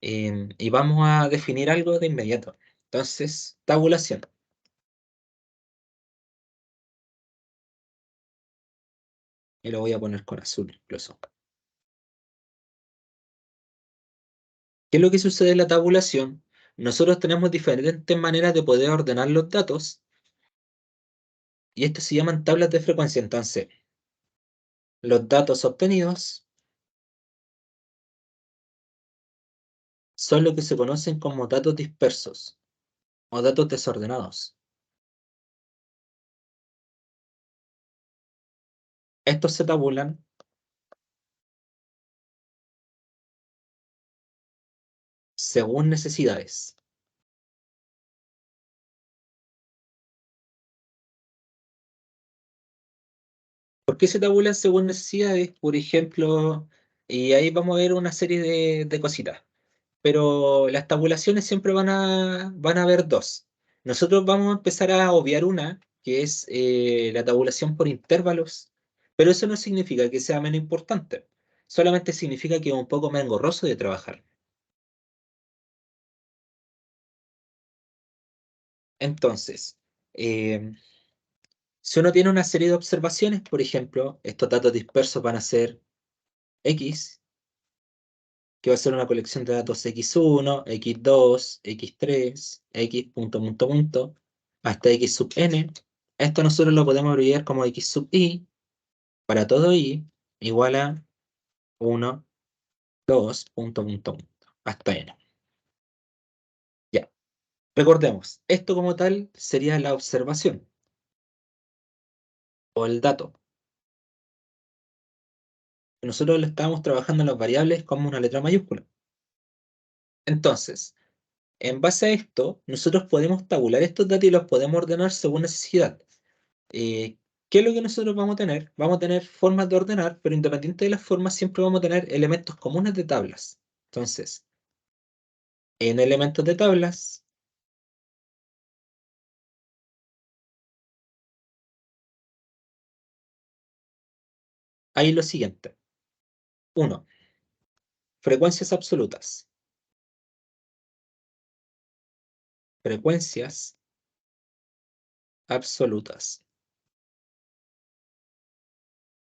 Y vamos a definir algo de inmediato. Entonces, tabulación. Y lo voy a poner con azul incluso. ¿Qué es lo que sucede en la tabulación? Nosotros tenemos diferentes maneras de poder ordenar los datos y estas se llaman tablas de frecuencia. Entonces, los datos obtenidos son lo que se conocen como datos dispersos o datos desordenados. Estos se tabulan según necesidades. ¿Por qué se tabulan según necesidades? Por ejemplo, y ahí vamos a ver una serie de cositas. Pero las tabulaciones siempre van a haber dos. Nosotros vamos a empezar a obviar una, que es la tabulación por intervalos, pero eso no significa que sea menos importante, solamente significa que es un poco más engorroso de trabajar. Entonces, eh, si uno tiene una serie de observaciones, por ejemplo, estos datos dispersos van a ser X, que va a ser una colección de datos X1, X2, X3, X punto, punto, punto, hasta X sub n. Esto nosotros lo podemos abreviar como X sub i, para todo i, igual a 1, 2, punto, punto, punto, hasta n. Ya, recordemos, esto como tal sería la observación o el dato. Nosotros le estamos trabajando en las variables como una letra mayúscula. Entonces, en base a esto, nosotros podemos tabular estos datos y los podemos ordenar según necesidad. Eh, ¿Qué es lo que nosotros vamos a tener? Vamos a tener formas de ordenar, pero independiente de las formas, siempre vamos a tener elementos comunes de tablas. Entonces, en elementos de tablas hay lo siguiente. Uno, frecuencias absolutas. Frecuencias absolutas.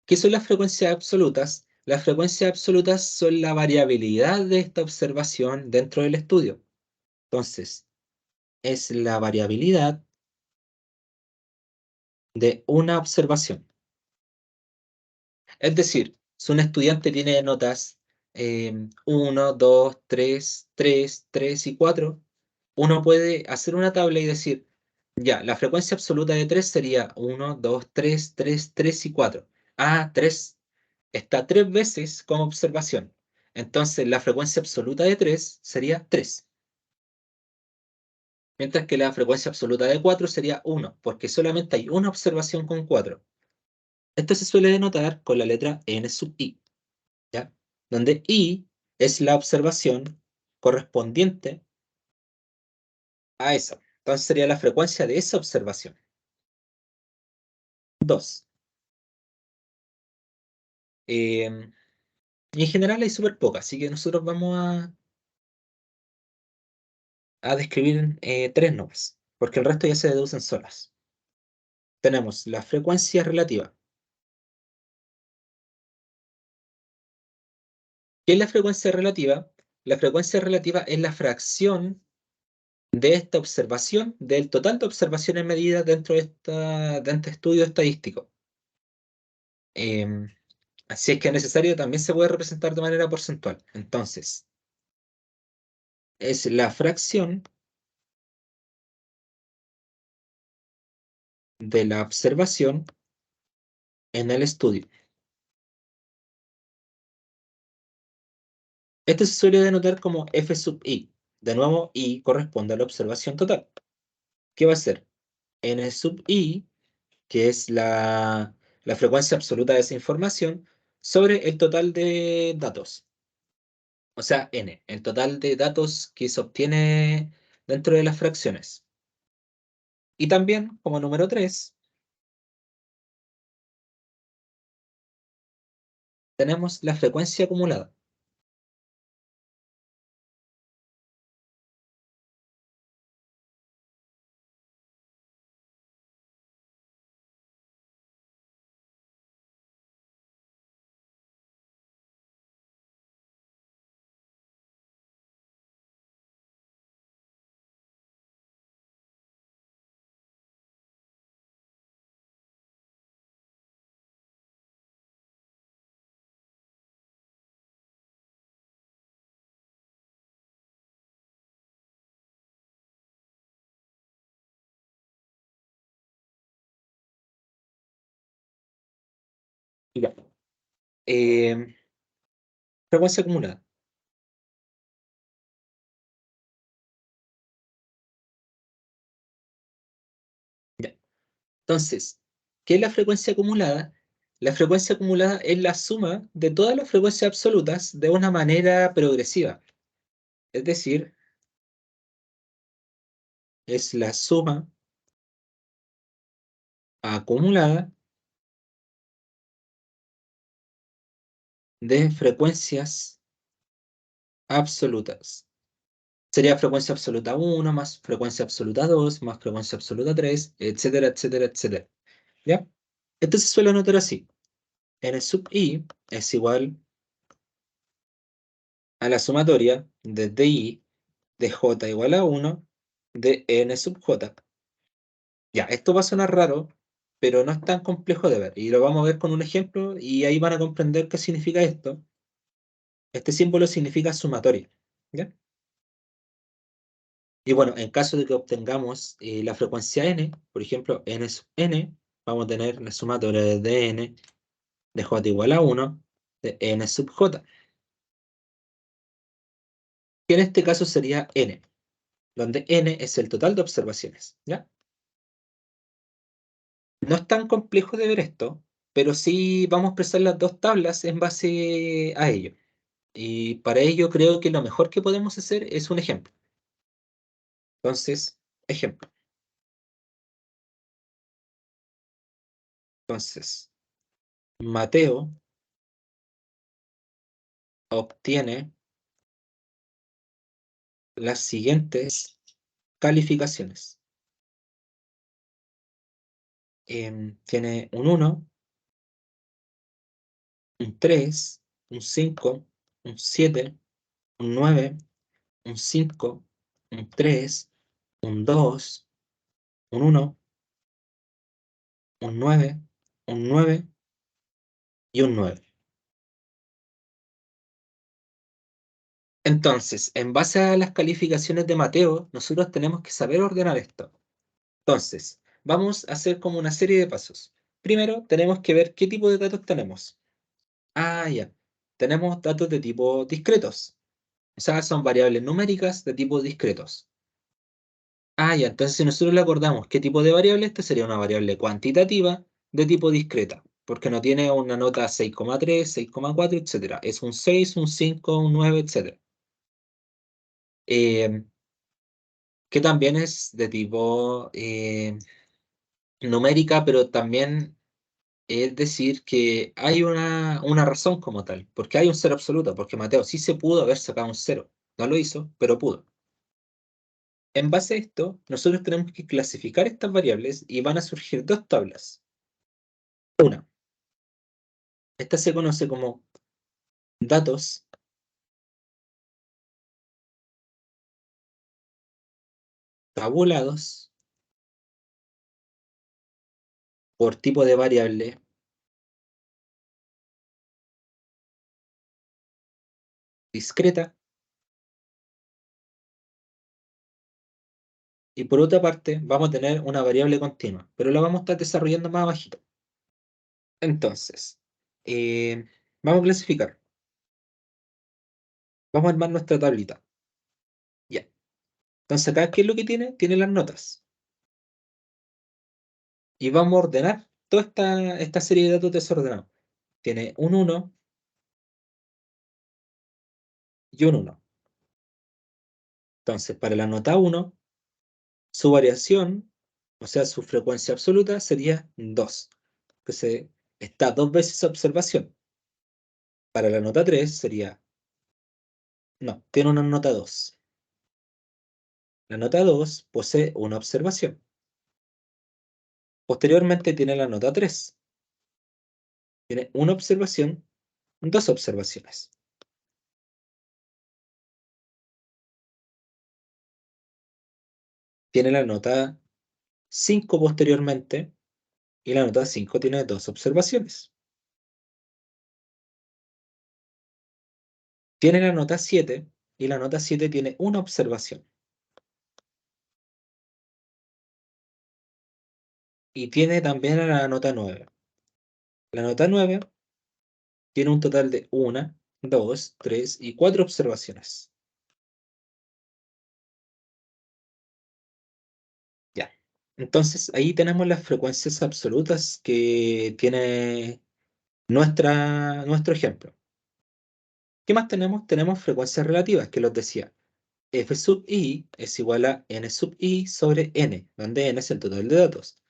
¿Qué son las frecuencias absolutas? Las frecuencias absolutas son la variabilidad de esta observación dentro del estudio. Entonces, es la variabilidad de una observación. Es decir, si un estudiante tiene notas 1, 2, 3, 3, 3 y 4, uno puede hacer una tabla y decir, ya, la frecuencia absoluta de 3 sería 1, 2, 3, 3, 3 y 4. Ah, 3 está 3 veces como observación. Entonces, la frecuencia absoluta de 3 sería 3. Mientras que la frecuencia absoluta de 4 sería 1, porque solamente hay una observación con 4. Esto se suele denotar con la letra n sub i, ¿ya? Donde i es la observación correspondiente a esa. Entonces sería la frecuencia de esa observación. 2. Y en general hay súper poca, así que nosotros vamos a describir 3 nomás, porque el resto ya se deducen solas. Tenemos la frecuencia relativa. ¿Qué es la frecuencia relativa? La frecuencia relativa es la fracción de esta observación, del total de observaciones medidas de este estudio estadístico. Si es que es necesario, también se puede representar de manera porcentual. Entonces, es la fracción de la observación en el estudio. Esto se suele denotar como f sub i. De nuevo, i corresponde a la observación total. ¿Qué va a ser? N sub i, que es la frecuencia absoluta de esa información, sobre el total de datos. O sea, n, el total de datos que se obtiene dentro de las fracciones. Y también, como número 3, tenemos la frecuencia acumulada. Ya. Eh, frecuencia acumulada. Ya. Entonces, ¿qué es la frecuencia acumulada? La frecuencia acumulada es la suma de todas las frecuencias absolutas de una manera progresiva. Es decir, es la suma acumulada de frecuencias absolutas. Sería frecuencia absoluta 1 más frecuencia absoluta 2 más frecuencia absoluta 3, etcétera, etcétera, etcétera. ¿Ya? Esto se suele anotar así. N sub i es igual a la sumatoria de di de j igual a 1 de n sub j. Ya, esto va a sonar raro, pero no es tan complejo de ver. Y lo vamos a ver con un ejemplo y ahí van a comprender qué significa esto. Este símbolo significa sumatoria. ¿Ya? Y bueno, en caso de que obtengamos la frecuencia n, por ejemplo, n sub n, vamos a tener la sumatoria de dn de j igual a 1 de n sub j, que en este caso sería n, donde n es el total de observaciones. ¿Ya? No es tan complejo de ver esto, pero sí vamos a expresar las dos tablas en base a ello. Y para ello creo que lo mejor que podemos hacer es un ejemplo. Entonces, ejemplo. Entonces, Mateo obtiene las siguientes calificaciones. tiene un 1, un 3, un 5, un 7, un 9, un 5, un 3, un 2, un 1, un 9, un 9 y un 9. Entonces, en base a las calificaciones de Mateo, nosotros tenemos que saber ordenar esto. Entonces, vamos a hacer como una serie de pasos. Primero, tenemos que ver qué tipo de datos tenemos. Ah, ya. Tenemos datos de tipo discretos. O sea, son variables numéricas de tipo discretos. Ah, ya. Entonces, si nosotros le acordamos qué tipo de variable, esta sería una variable cuantitativa de tipo discreta, porque no tiene una nota 6,3, 6,4, etcétera. Es un 6, un 5, un 9, etcétera. Eh, que también es de tipo numérica, pero también es decir que hay una razón como tal, porque hay un cero absoluto, porque Mateo sí se pudo haber sacado un cero, no lo hizo, pero pudo. En base a esto, nosotros tenemos que clasificar estas variables y van a surgir dos tablas. Una, esta se conoce como datos tabulados por tipo de variable discreta, y por otra parte vamos a tener una variable continua, pero la vamos a estar desarrollando más abajito. Entonces, vamos a clasificar. Vamos a armar nuestra tablita. Ya. Entonces acá, ¿qué es lo que tiene? Tiene las notas. Y vamos a ordenar toda esta serie de datos desordenados. Tiene un 1 y un 1. Entonces, para la nota 1, su variación, o sea, su frecuencia absoluta, sería 2. Entonces, está dos veces observación. Para la nota 3 sería, no, tiene una nota 2. La nota 2 posee una observación. Posteriormente tiene la nota 3. Tiene una observación, dos observaciones. Tiene la nota 5 posteriormente, y la nota 5 tiene dos observaciones. Tiene la nota 7 y la nota 7 tiene una observación. Y tiene también la nota 9. La nota 9 tiene un total de 1, 2, 3 y 4 observaciones. Ya. Entonces ahí tenemos las frecuencias absolutas que tiene nuestro ejemplo. ¿Qué más tenemos? Tenemos frecuencias relativas, que los decía. F sub i es igual a n sub i sobre n, donde n es el total de datos.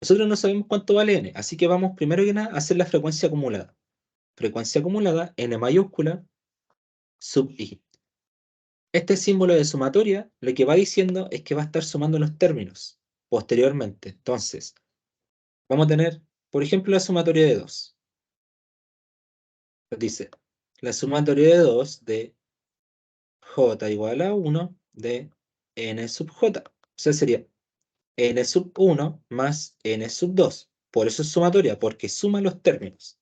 Nosotros no sabemos cuánto vale n, así que vamos primero que nada a hacer la frecuencia acumulada. Frecuencia acumulada, n mayúscula, sub i. Este símbolo de sumatoria lo que va diciendo es que va a estar sumando los términos posteriormente. Entonces, vamos a tener, por ejemplo, la sumatoria de 2. Nos dice, la sumatoria de 2 de j igual a 1 de n sub j. O sea, sería n sub 1 más n sub 2. Por eso es sumatoria, porque suma los términos.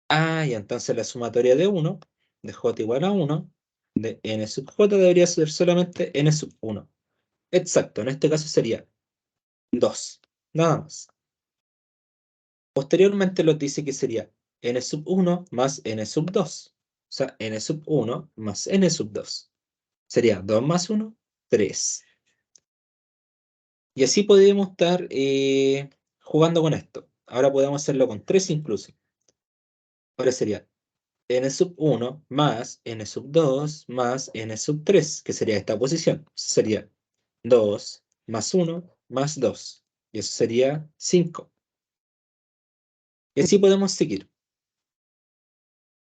Ah, y entonces la sumatoria de 1, de j igual a 1, de n sub j debería ser solamente n sub 1. Exacto, en este caso sería 2, nada más. Posteriormente nos dice que sería n sub 1 más n sub 2. O sea, n sub 1 más n sub 2. Sería 2 más 1, 3. Y así podríamos estar jugando con esto. Ahora podemos hacerlo con 3 incluso. Ahora sería n sub 1 más n sub 2 más n sub 3, que sería esta posición. Sería 2 más 1 más 2. Y eso sería 5. Y así podemos seguir.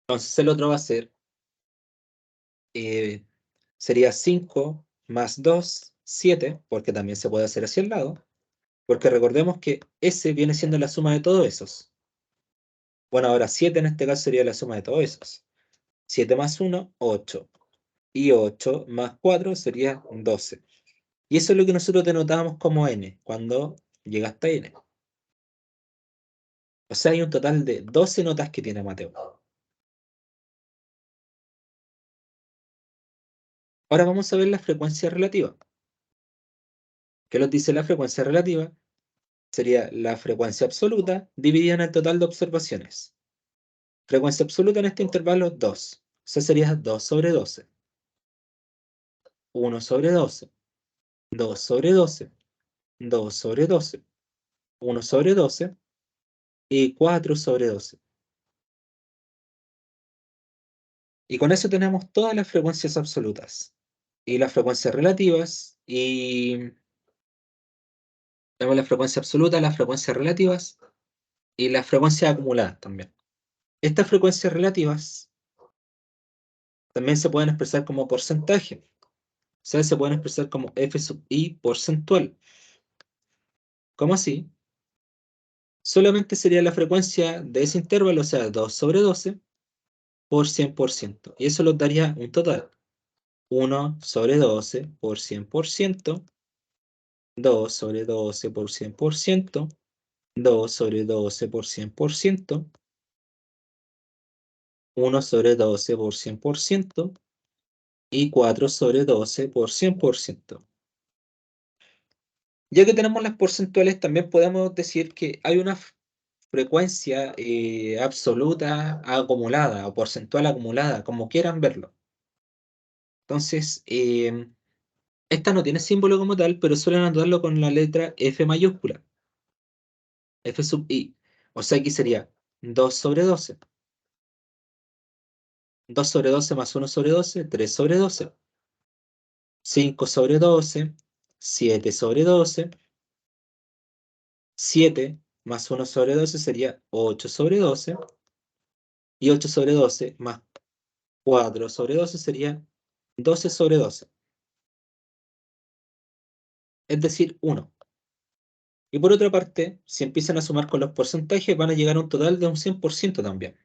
Entonces el otro va a ser, eh, sería 5 más 2, 7, porque también se puede hacer hacia el lado. Porque recordemos que S viene siendo la suma de todos esos. Bueno, ahora 7 en este caso sería la suma de todos esos. 7 más 1, 8. Y 8 más 4 sería 12. Y eso es lo que nosotros denotábamos como n, cuando llega hasta n. O sea, hay un total de 12 notas que tiene Mateo. Ahora vamos a ver la frecuencia relativa. ¿Qué nos dice la frecuencia relativa? Sería la frecuencia absoluta dividida en el total de observaciones. Frecuencia absoluta en este intervalo 2. O sea, sería 2 sobre 12. 1 sobre 12. 2 sobre 12. 2 sobre 12. 1 sobre 12. Y 4 sobre 12. Y con eso tenemos todas las frecuencias absolutas. Y las frecuencias relativas. Y tenemos la frecuencia absoluta, las frecuencias relativas. Y las frecuencias acumuladas también. Estas frecuencias relativas también se pueden expresar como porcentaje. O sea, se pueden expresar como f sub i porcentual. ¿Cómo así? Solamente sería la frecuencia de ese intervalo, o sea, 2 sobre 12 por 100%. Y eso nos daría un total. 1 sobre 12 por 100%, 2 sobre 12 por 100%, 2 sobre 12 por 100%, 1 sobre 12 por 100% y 4 sobre 12 por 100%. Ya que tenemos las porcentuales, también podemos decir que hay una frecuencia absoluta acumulada o porcentual acumulada, como quieran verlo. Entonces, esta no tiene símbolo como tal, pero suelen anotarlo con la letra F mayúscula, F sub I. O sea, aquí sería 2 sobre 12. 2 sobre 12 más 1 sobre 12, 3 sobre 12. 5 sobre 12, 7 sobre 12. 7 más 1 sobre 12 sería 8 sobre 12. Y 8 sobre 12 más 4 sobre 12 sería 12 sobre 12. Es decir, 1. Y por otra parte, si empiezan a sumar con los porcentajes, van a llegar a un total de un 100% también.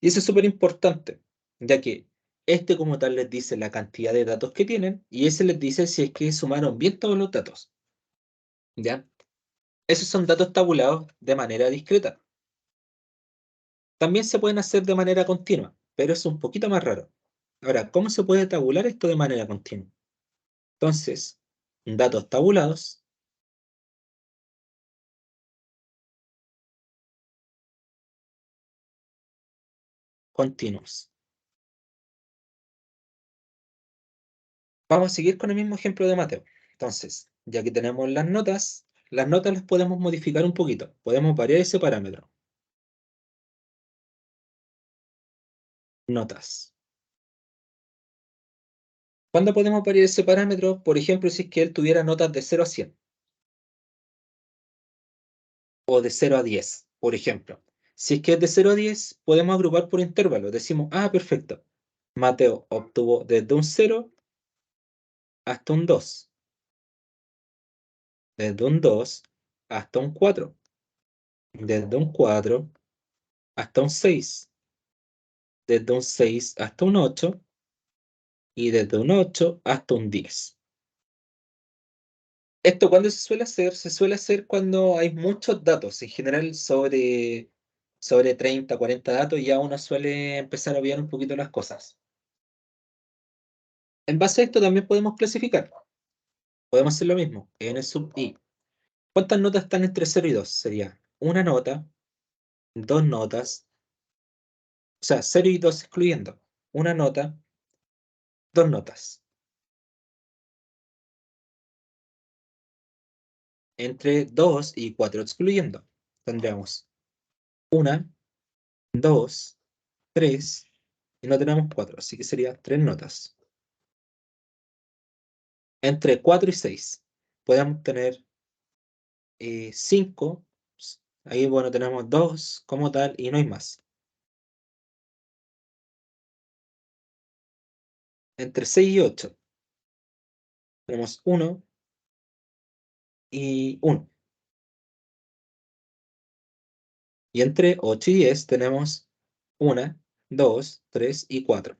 Y eso es súper importante, ya que este como tal les dice la cantidad de datos que tienen y ese les dice si es que sumaron bien todos los datos. ¿Ya? Esos son datos tabulados de manera discreta. También se pueden hacer de manera continua, pero es un poquito más raro. Ahora, ¿cómo se puede tabular esto de manera continua? Entonces, datos tabulados continuos. Vamos a seguir con el mismo ejemplo de Mateo. Entonces, ya que tenemos las notas las podemos modificar un poquito. Podemos variar ese parámetro. Notas. ¿Cuándo podemos variar ese parámetro? Por ejemplo, si es que él tuviera notas de 0 a 100 o de 0 a 10, por ejemplo. Si es que es de 0 a 10, podemos agrupar por intervalo. Decimos, perfecto. Mateo obtuvo desde un 0 hasta un 2. Desde un 2 hasta un 4. Desde un 4 hasta un 6. Desde un 6 hasta un 8. Y desde un 8 hasta un 10. ¿Esto cuándo se suele hacer? Se suele hacer cuando hay muchos datos, en general sobre 30, 40 datos, ya uno suele empezar a obviar un poquito las cosas. En base a esto también podemos clasificar. Podemos hacer lo mismo, n sub i. ¿Cuántas notas están entre 0 y 2? Sería una nota, dos notas, o sea, 0 y 2 excluyendo. Una nota, dos notas. Entre 2 y 4 excluyendo. Tendríamos una, dos, 3 y no tenemos 4, así que sería 3 notas. Entre 4 y 6 podemos tener 5, ahí bueno tenemos 2 como tal y no hay más. Entre 6 y 8 tenemos 1, y 1. Y entre 8 y 10 tenemos 1, 2, 3 y 4.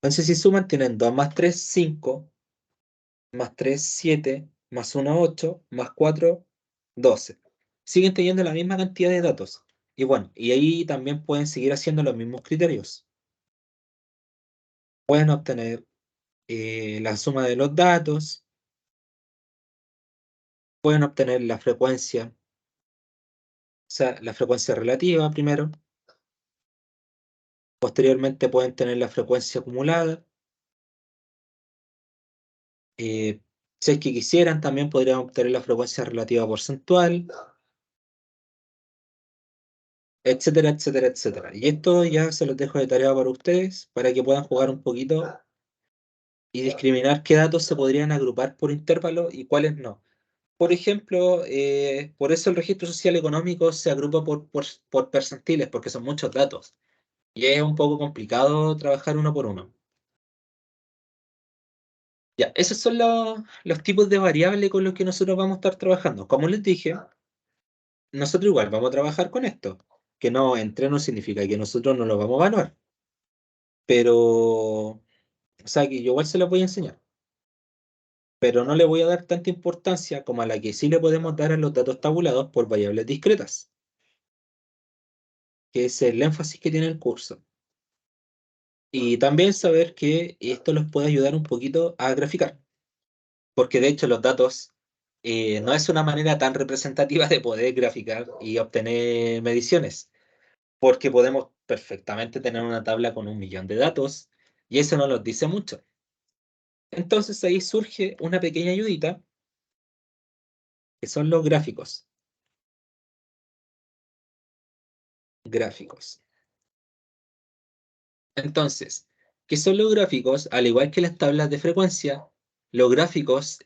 Entonces, si suman, tienen 2 más 3, 5, más 3, 7, más 1, 8, más 4, 12. Siguen teniendo la misma cantidad de datos. Y bueno, y ahí también pueden seguir haciendo los mismos criterios. Pueden obtener la suma de los datos, pueden obtener la frecuencia, o sea, la frecuencia relativa primero, posteriormente pueden tener la frecuencia acumulada. eh, si es que quisieran, también podrían obtener la frecuencia relativa porcentual, etcétera, etcétera, etcétera. Y esto ya se los dejo de tarea para ustedes, para que puedan jugar un poquito y discriminar qué datos se podrían agrupar por intervalo y cuáles no. Por ejemplo, por eso el registro social económico se agrupa por percentiles, porque son muchos datos. Y es un poco complicado trabajar uno por uno. Ya, esos son los tipos de variables con los que nosotros vamos a estar trabajando. Como les dije, nosotros igual vamos a trabajar con esto. Que no entre no significa que nosotros no lo vamos a evaluar. Pero, o sea, que yo igual se los voy a enseñar. Pero no le voy a dar tanta importancia como a la que sí le podemos dar a los datos tabulados por variables discretas, que es el énfasis que tiene el curso. Y también saber que esto los puede ayudar un poquito a graficar, porque de hecho los datos no es una manera tan representativa de poder graficar y obtener mediciones, porque podemos perfectamente tener una tabla con 1 millón de datos y eso no nos dice mucho. Entonces ahí surge una pequeña ayudita, que son los gráficos. Gráficos. Entonces, ¿qué son los gráficos? Al igual que las tablas de frecuencia, los gráficos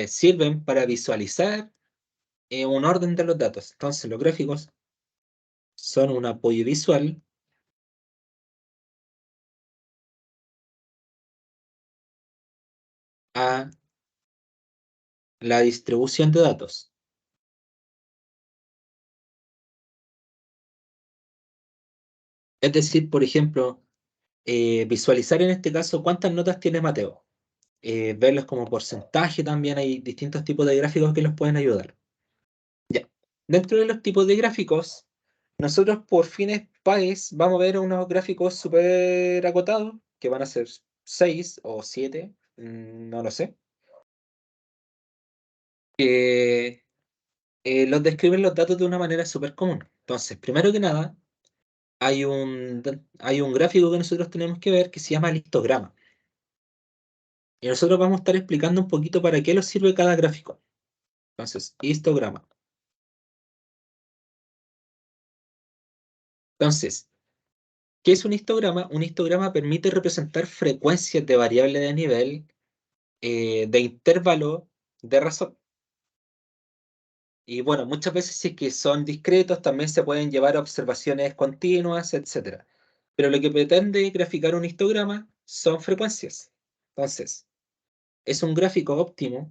sirven para visualizar un orden de los datos. Entonces, los gráficos son un apoyo visual a la distribución de datos. Es decir, por ejemplo, visualizar en este caso cuántas notas tiene Mateo. Verlos como porcentaje también, hay distintos tipos de gráficos que los pueden ayudar. Ya. Dentro de los tipos de gráficos, nosotros por fines pares vamos a ver unos gráficos súper acotados, que van a ser 6 o 7, no lo sé, que los describen los datos de una manera súper común. Entonces, primero que nada, hay un gráfico que nosotros tenemos que ver que se llama el histograma. Y nosotros vamos a estar explicando un poquito para qué nos sirve cada gráfico. Entonces, histograma. Entonces, ¿qué es un histograma? Un histograma permite representar frecuencias de variable de nivel de intervalo de razón. Y bueno, muchas veces si es que son discretos, también se pueden llevar a observaciones continuas, etcétera. Pero lo que pretende graficar un histograma son frecuencias. Entonces, es un gráfico óptimo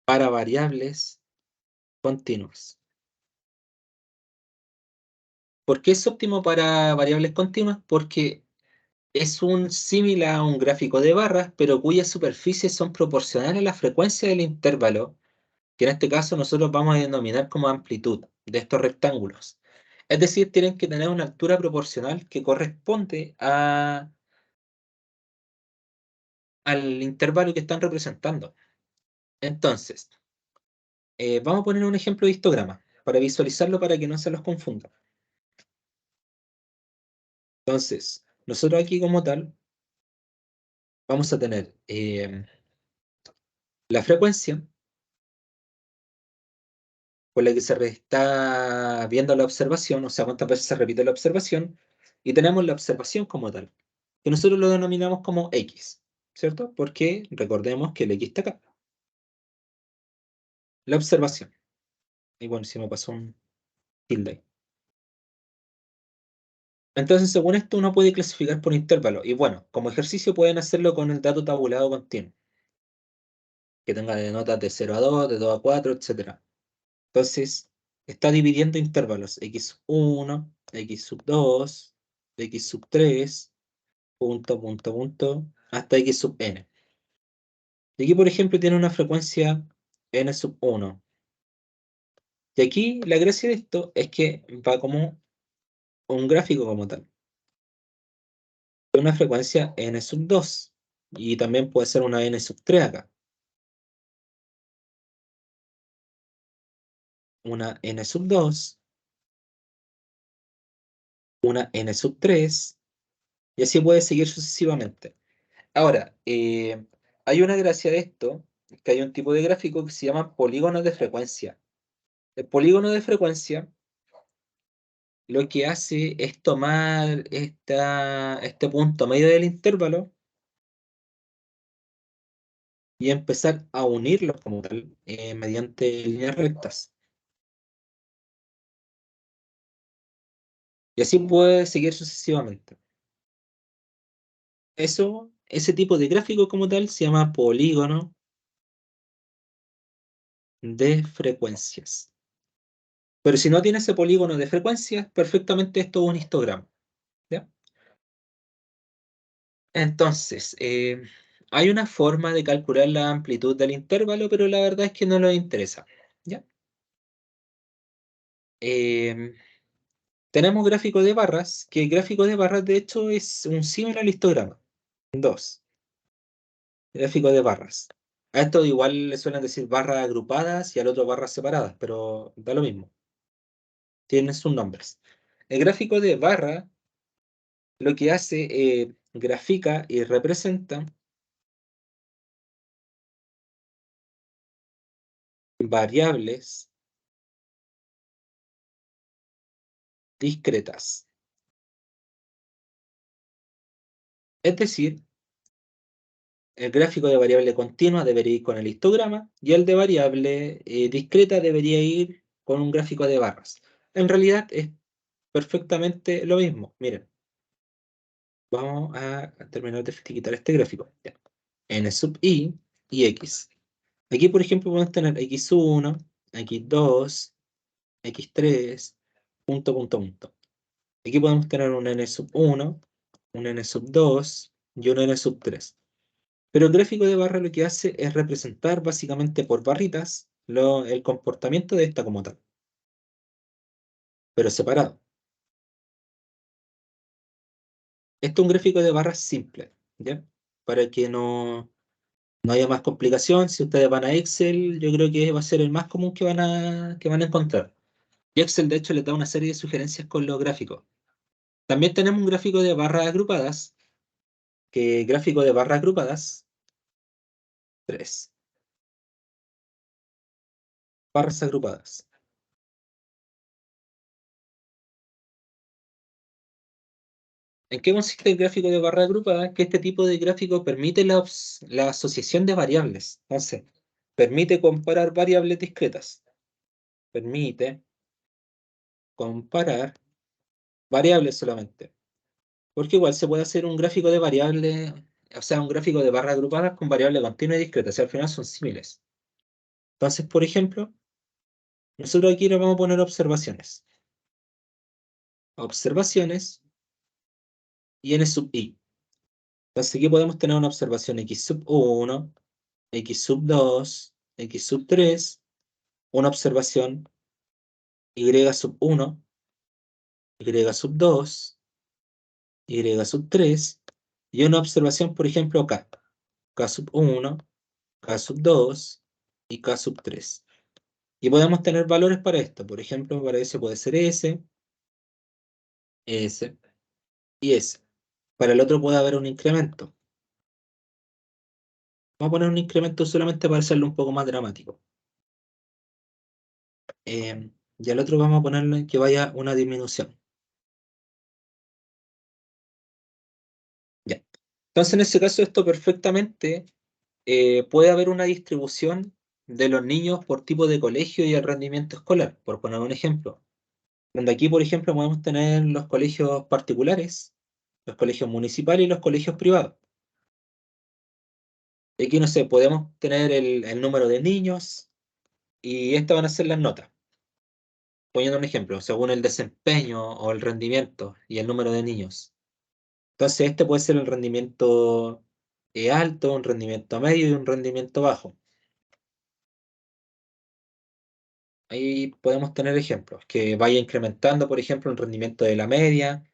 para variables continuas. ¿Por qué es óptimo para variables continuas? Porque es un símil a un gráfico de barras, pero cuyas superficies son proporcionales a la frecuencia del intervalo, que en este caso nosotros vamos a denominar como amplitud de estos rectángulos. Es decir, tienen que tener una altura proporcional que corresponde al intervalo que están representando. Entonces, vamos a poner un ejemplo de histograma para visualizarlo para que no se los confunda. Entonces, nosotros aquí como tal vamos a tener la frecuencia con la que se está viendo la observación, o sea, cuántas veces se repite la observación, y tenemos la observación como tal, que nosotros lo denominamos como X, ¿cierto? Porque recordemos que el X está acá. La observación. Y bueno, si me pasó un tilde ahí. Entonces, según esto, uno puede clasificar por intervalos. Y bueno, como ejercicio pueden hacerlo con el dato tabulado continuo, que tenga de notas de 0 a 2, de 2 a 4, etcétera. Entonces, está dividiendo intervalos x1, x2, x3, punto, punto, punto, hasta x sub n. Y aquí, por ejemplo, tiene una frecuencia n sub 1. Y aquí la gracia de esto es que va como un gráfico como tal. Una frecuencia n sub 2. Y también puede ser una n sub 3 acá. Una n sub 2, una n sub 3, y así puede seguir sucesivamente. Ahora, hay una gracia de esto, que hay un tipo de gráfico que se llama polígonos de frecuencia. El polígono de frecuencia lo que hace es tomar este punto medio del intervalo y empezar a unirlos como tal, mediante líneas rectas. Y así puede seguir sucesivamente. Ese tipo de gráfico como tal se llama polígono de frecuencias. Pero si no tiene ese polígono de frecuencias, perfectamente esto es un histograma. ¿Ya? Entonces, hay una forma de calcular la amplitud del intervalo, pero la verdad es que no nos interesa. ¿Ya? Em, Tenemos gráfico de barras, que el gráfico de barras de hecho es un símil al histograma. Dos, gráfico de barras. A esto igual le suelen decir barras agrupadas y al otro barras separadas, pero da lo mismo. Tienen sus nombres. El gráfico de barra lo que hace, grafica y representa variables discretas. Es decir, el gráfico de variable continua debería ir con el histograma y el de variable, discreta debería ir con un gráfico de barras. En realidad es perfectamente lo mismo. Miren, vamos a terminar de quitar este gráfico. Ya. N sub i y x. Aquí, por ejemplo, podemos tener x1, x2, x3, punto, punto, punto. Aquí podemos tener un n sub 1, un n sub 2 y un n sub 3. Pero el gráfico de barra lo que hace es representar básicamente por barritas el comportamiento de esta como tal, pero separado. Esto es un gráfico de barras simple, ¿ya? Para que no haya más complicación. Si ustedes van a Excel, yo creo que va a ser el más común que van a encontrar. Y Excel, de hecho, les da una serie de sugerencias con los gráficos. También tenemos un gráfico de barras agrupadas, que gráfico de barras agrupadas, 3 barras agrupadas. ¿En qué consiste el gráfico de barra agrupada? Que este tipo de gráfico permite la asociación de variables. Entonces, permite comparar variables discretas. Permite comparar variables solamente. Porque igual se puede hacer un gráfico de variables, o sea, un gráfico de barra agrupadas con variable continua y discreta. O sea, al final son similares. Entonces, por ejemplo, nosotros aquí le vamos a poner observaciones. Observaciones y n sub i. Entonces aquí podemos tener una observación x sub 1, x sub 2, x sub 3, una observación y sub 1, y sub 2, y sub 3, y una observación, por ejemplo, k. K sub 1, k sub 2 y k sub 3. Y podemos tener valores para esto. Por ejemplo, para ese puede ser S, S y S. Para el otro puede haber un incremento. Vamos a poner un incremento solamente para hacerlo un poco más dramático. Y al otro vamos a ponerle que vaya una disminución. Ya. Entonces, en ese caso, esto perfectamente, puede haber una distribución de los niños por tipo de colegio y el rendimiento escolar, por poner un ejemplo. Donde aquí, por ejemplo, podemos tener los colegios particulares, los colegios municipales y los colegios privados. Aquí, no sé, podemos tener el número de niños y estas van a ser las notas. Poniendo un ejemplo, según el desempeño o el rendimiento y el número de niños. Entonces, este puede ser el rendimiento alto, un rendimiento medio y un rendimiento bajo. Ahí podemos tener ejemplos, que vaya incrementando, por ejemplo, el rendimiento de la media,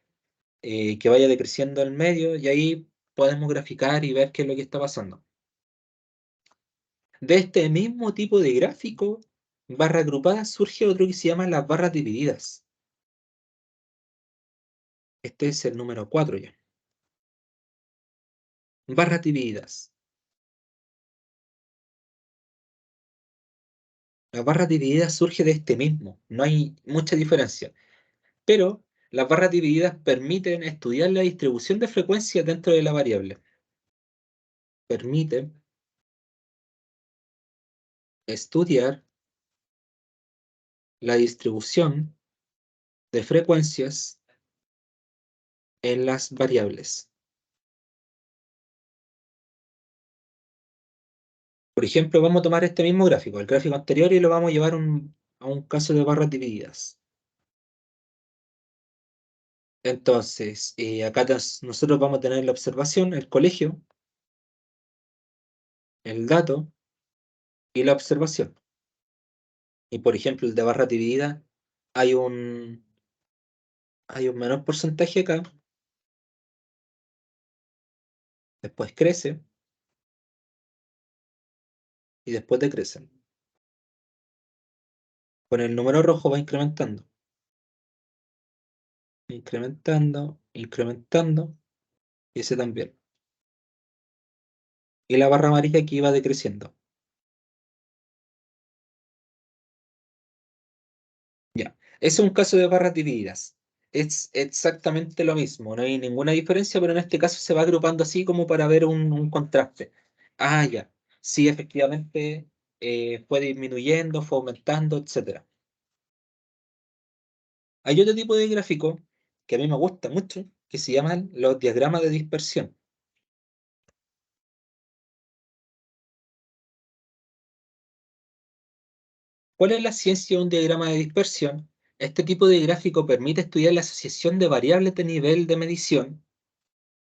que vaya decreciendo el medio, y ahí podemos graficar y ver qué es lo que está pasando. De este mismo tipo de gráfico, barra agrupada, surge otro que se llama las barras divididas. Este es el número 4 ya. Barras divididas. Las barras divididas surge de este mismo, no hay mucha diferencia. Pero las barras divididas permiten estudiar la distribución de frecuencias dentro de la variable. Permiten estudiar la distribución de frecuencias en las variables. Por ejemplo, vamos a tomar este mismo gráfico, el gráfico anterior, y lo vamos a llevar a un caso de barras divididas. Entonces, acá nosotros vamos a tener la observación, el colegio, el dato y la observación. Y por ejemplo, el de barra dividida, hay hay un menor porcentaje acá, después crece y después decrece. Con el número rojo va incrementando, incrementando, incrementando, y ese también. Y la barra amarilla aquí va decreciendo. Ya, ese es un caso de barras divididas. Es exactamente lo mismo, no hay ninguna diferencia, pero en este caso se va agrupando así como para ver un contraste. Ah, ya, sí, efectivamente fue disminuyendo, fue aumentando, etcétera. Hay otro tipo de gráfico que a mí me gusta mucho, que se llaman los diagramas de dispersión. ¿Cuál es la ciencia de un diagrama de dispersión? Este tipo de gráfico permite estudiar la asociación de variables de nivel de medición,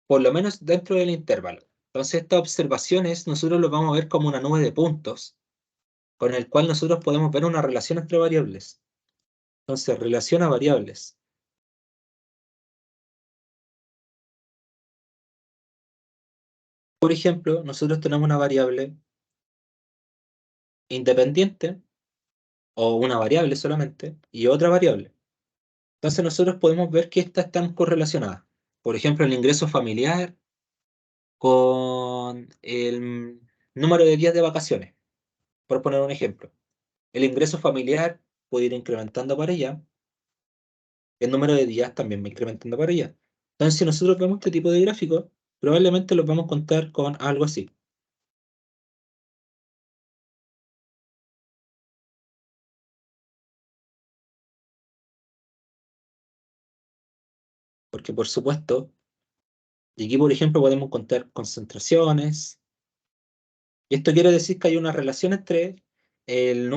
por lo menos dentro del intervalo. Entonces, estas observaciones nosotros lo vamos a ver como una nube de puntos, con el cual nosotros podemos ver una relación entre variables. Entonces, relación a variables. Por ejemplo, nosotros tenemos una variable independiente, o una variable solamente, y otra variable. Entonces, nosotros podemos ver que estas están correlacionadas. Por ejemplo, el ingreso familiar con el número de días de vacaciones, por poner un ejemplo. El ingreso familiar puede ir incrementando para allá, el número de días también va incrementando para allá. Entonces, si nosotros vemos este tipo de gráficos, probablemente los vamos a contar con algo así. Porque, por supuesto, y aquí, por ejemplo, podemos contar concentraciones, y esto quiere decir que hay una relación entre el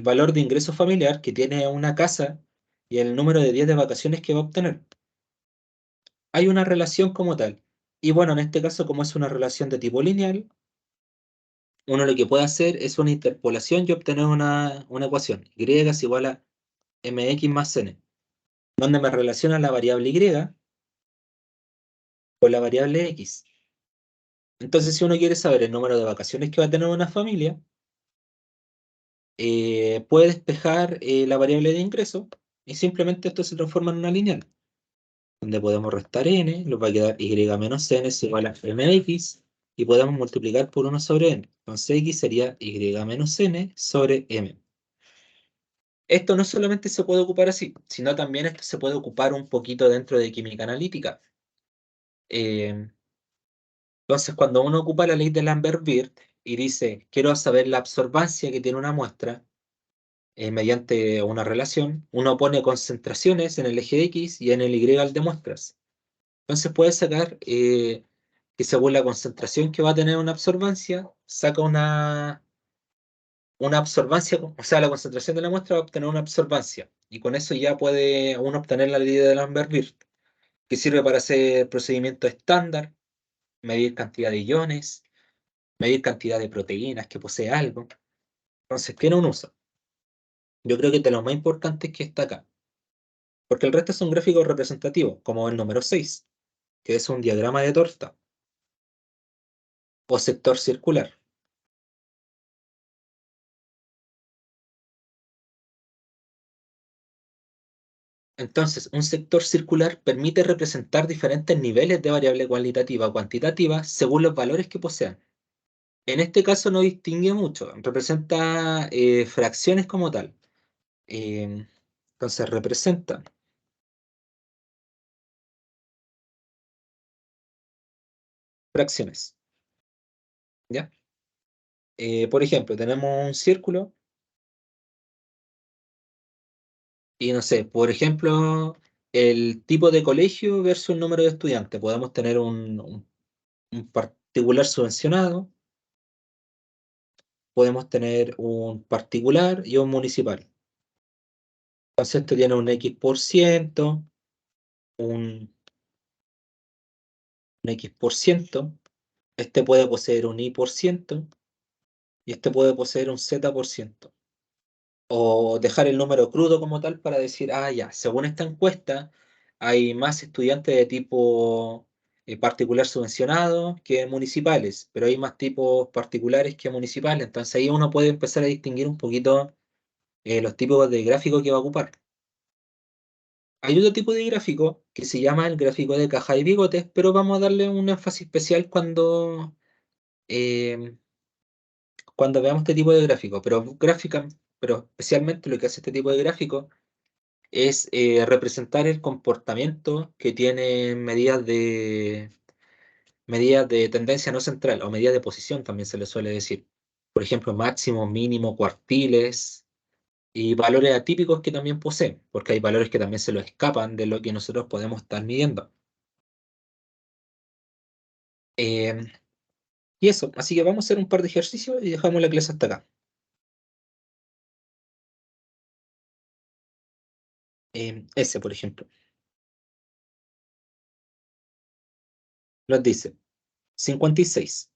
valor de ingreso familiar que tiene una casa y el número de días de vacaciones que va a obtener. Hay una relación como tal. Y bueno, en este caso, como es una relación de tipo lineal, uno lo que puede hacer es una interpolación y obtener una ecuación. Y es igual a mx más n, donde me relaciona la variable y con la variable x. Entonces, si uno quiere saber el número de vacaciones que va a tener una familia, puede despejar la variable de ingreso y simplemente esto se transforma en una lineal, donde podemos restar n, nos va a quedar y menos n es igual a mx, y podemos multiplicar por 1 sobre n. Entonces x sería y menos n sobre m. Esto no solamente se puede ocupar así, sino también esto se puede ocupar un poquito dentro de química analítica. Eh, entonces, cuando uno ocupa la ley de Lambert-Wirth, y dice, quiero saber la absorbancia que tiene una muestra mediante una relación, uno pone concentraciones en el eje X y en el Y de muestras. Entonces puede sacar que según la concentración que va a tener una absorbancia, saca una absorbancia, o sea, la concentración de la muestra va a obtener una absorbancia. Y con eso ya puede uno obtener la ley de Lambert-Wirth, que sirve para hacer procedimientos estándar, medir cantidad de iones, medir cantidad de proteínas que posee algo. Entonces tiene un uso. Yo creo que de lo más importante es que está acá, porque el resto es un gráfico representativo, como el número 6, que es un diagrama de torta o sector circular. Entonces, un sector circular permite representar diferentes niveles de variable cualitativa o cuantitativa según los valores que posean. En este caso no distingue mucho, representa fracciones como tal. Eh, entonces, representa fracciones, ¿ya? Por ejemplo, tenemos un círculo y no sé, por ejemplo, el tipo de colegio versus el número de estudiantes. Podemos tener un particular subvencionado, podemos tener un particular y un municipal. Entonces esto tiene un X por ciento, un, un X por ciento, este puede poseer un Y por ciento y este puede poseer un Z por ciento. O dejar el número crudo como tal para decir, ah, ya, según esta encuesta, hay más estudiantes de tipo particular subvencionado que municipales, pero hay más tipos particulares que municipales. Entonces ahí uno puede empezar a distinguir un poquito los tipos de gráfico que va a ocupar. Hay otro tipo de gráfico que se llama el gráfico de caja y bigotes, pero vamos a darle un énfasis especial eh, cuando veamos este tipo de gráfico. Pero especialmente lo que hace este tipo de gráfico es representar el comportamiento que tiene medidas de tendencia no central o medidas de posición también se le suele decir. Por ejemplo, máximo, mínimo, cuartiles y valores atípicos que también poseen, porque hay valores que también se lo escapan de lo que nosotros podemos estar midiendo. Eh, y eso, así que vamos a hacer un par de ejercicios y dejamos la clase hasta acá. Ese, por ejemplo, nos dice 56.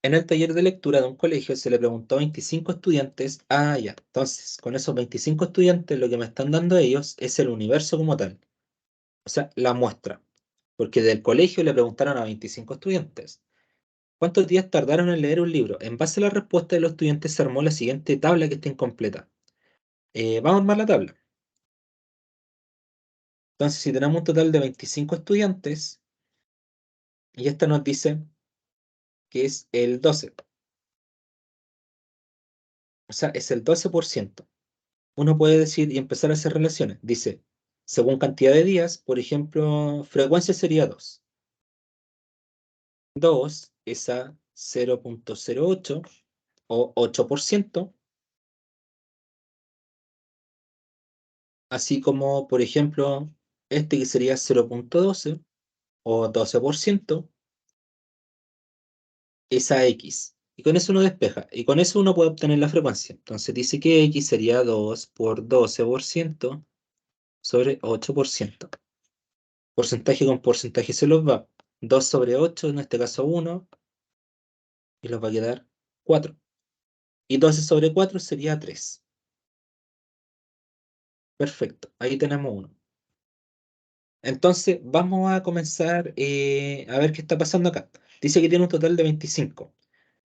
En el taller de lectura de un colegio se le preguntó a 25 estudiantes, ah, ya, entonces, con esos 25 estudiantes lo que me están dando ellos es el universo como tal, o sea, la muestra, porque del colegio le preguntaron a 25 estudiantes, ¿cuántos días tardaron en leer un libro? En base a la respuesta de los estudiantes se armó la siguiente tabla que está incompleta. Vamos a armar la tabla. Entonces, si tenemos un total de 25 estudiantes, y esta nos dice que es el 12, o sea, es el 12%. Uno puede decir y empezar a hacer relaciones. Dice, según cantidad de días, por ejemplo, frecuencia sería 2. 2 es a 0,08 o 8%, así como, por ejemplo, este que sería 0,12 o 12% es a X. Y con eso uno despeja. Y con eso uno puede obtener la frecuencia. Entonces dice que X sería 2 por 12% sobre 8%. Porcentaje con porcentaje se los va. 2 sobre 8, en este caso 1, y nos va a quedar 4. Y 12 sobre 4 sería 3. Perfecto, ahí tenemos uno. Entonces, vamos a comenzar a ver qué está pasando acá. Dice que tiene un total de 25.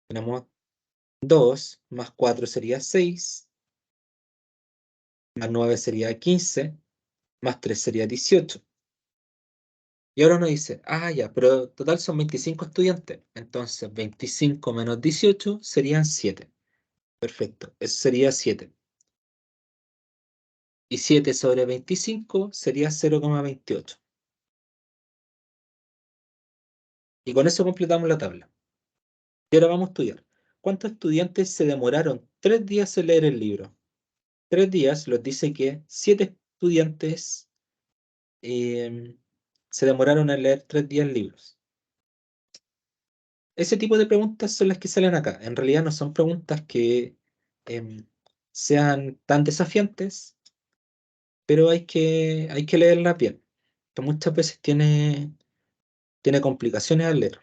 Tenemos 2 más 4 sería 6, más 9 sería 15, más 3 sería 18. Y ahora uno dice, ah, ya, pero total son 25 estudiantes. Entonces, 25 menos 18 serían 7. Perfecto, eso sería 7. Y 7 sobre 25 sería 0,28. Y con eso completamos la tabla. Y ahora vamos a estudiar. ¿Cuántos estudiantes se demoraron 3 días en leer el libro? 3 días nos dice que 7 estudiantes eh, se demoraron en leer 3 días libros. Ese tipo de preguntas son las que salen acá. En realidad no son preguntas que em, sean tan desafiantes, pero hay que leerlas bien, que muchas veces tiene complicaciones al leer.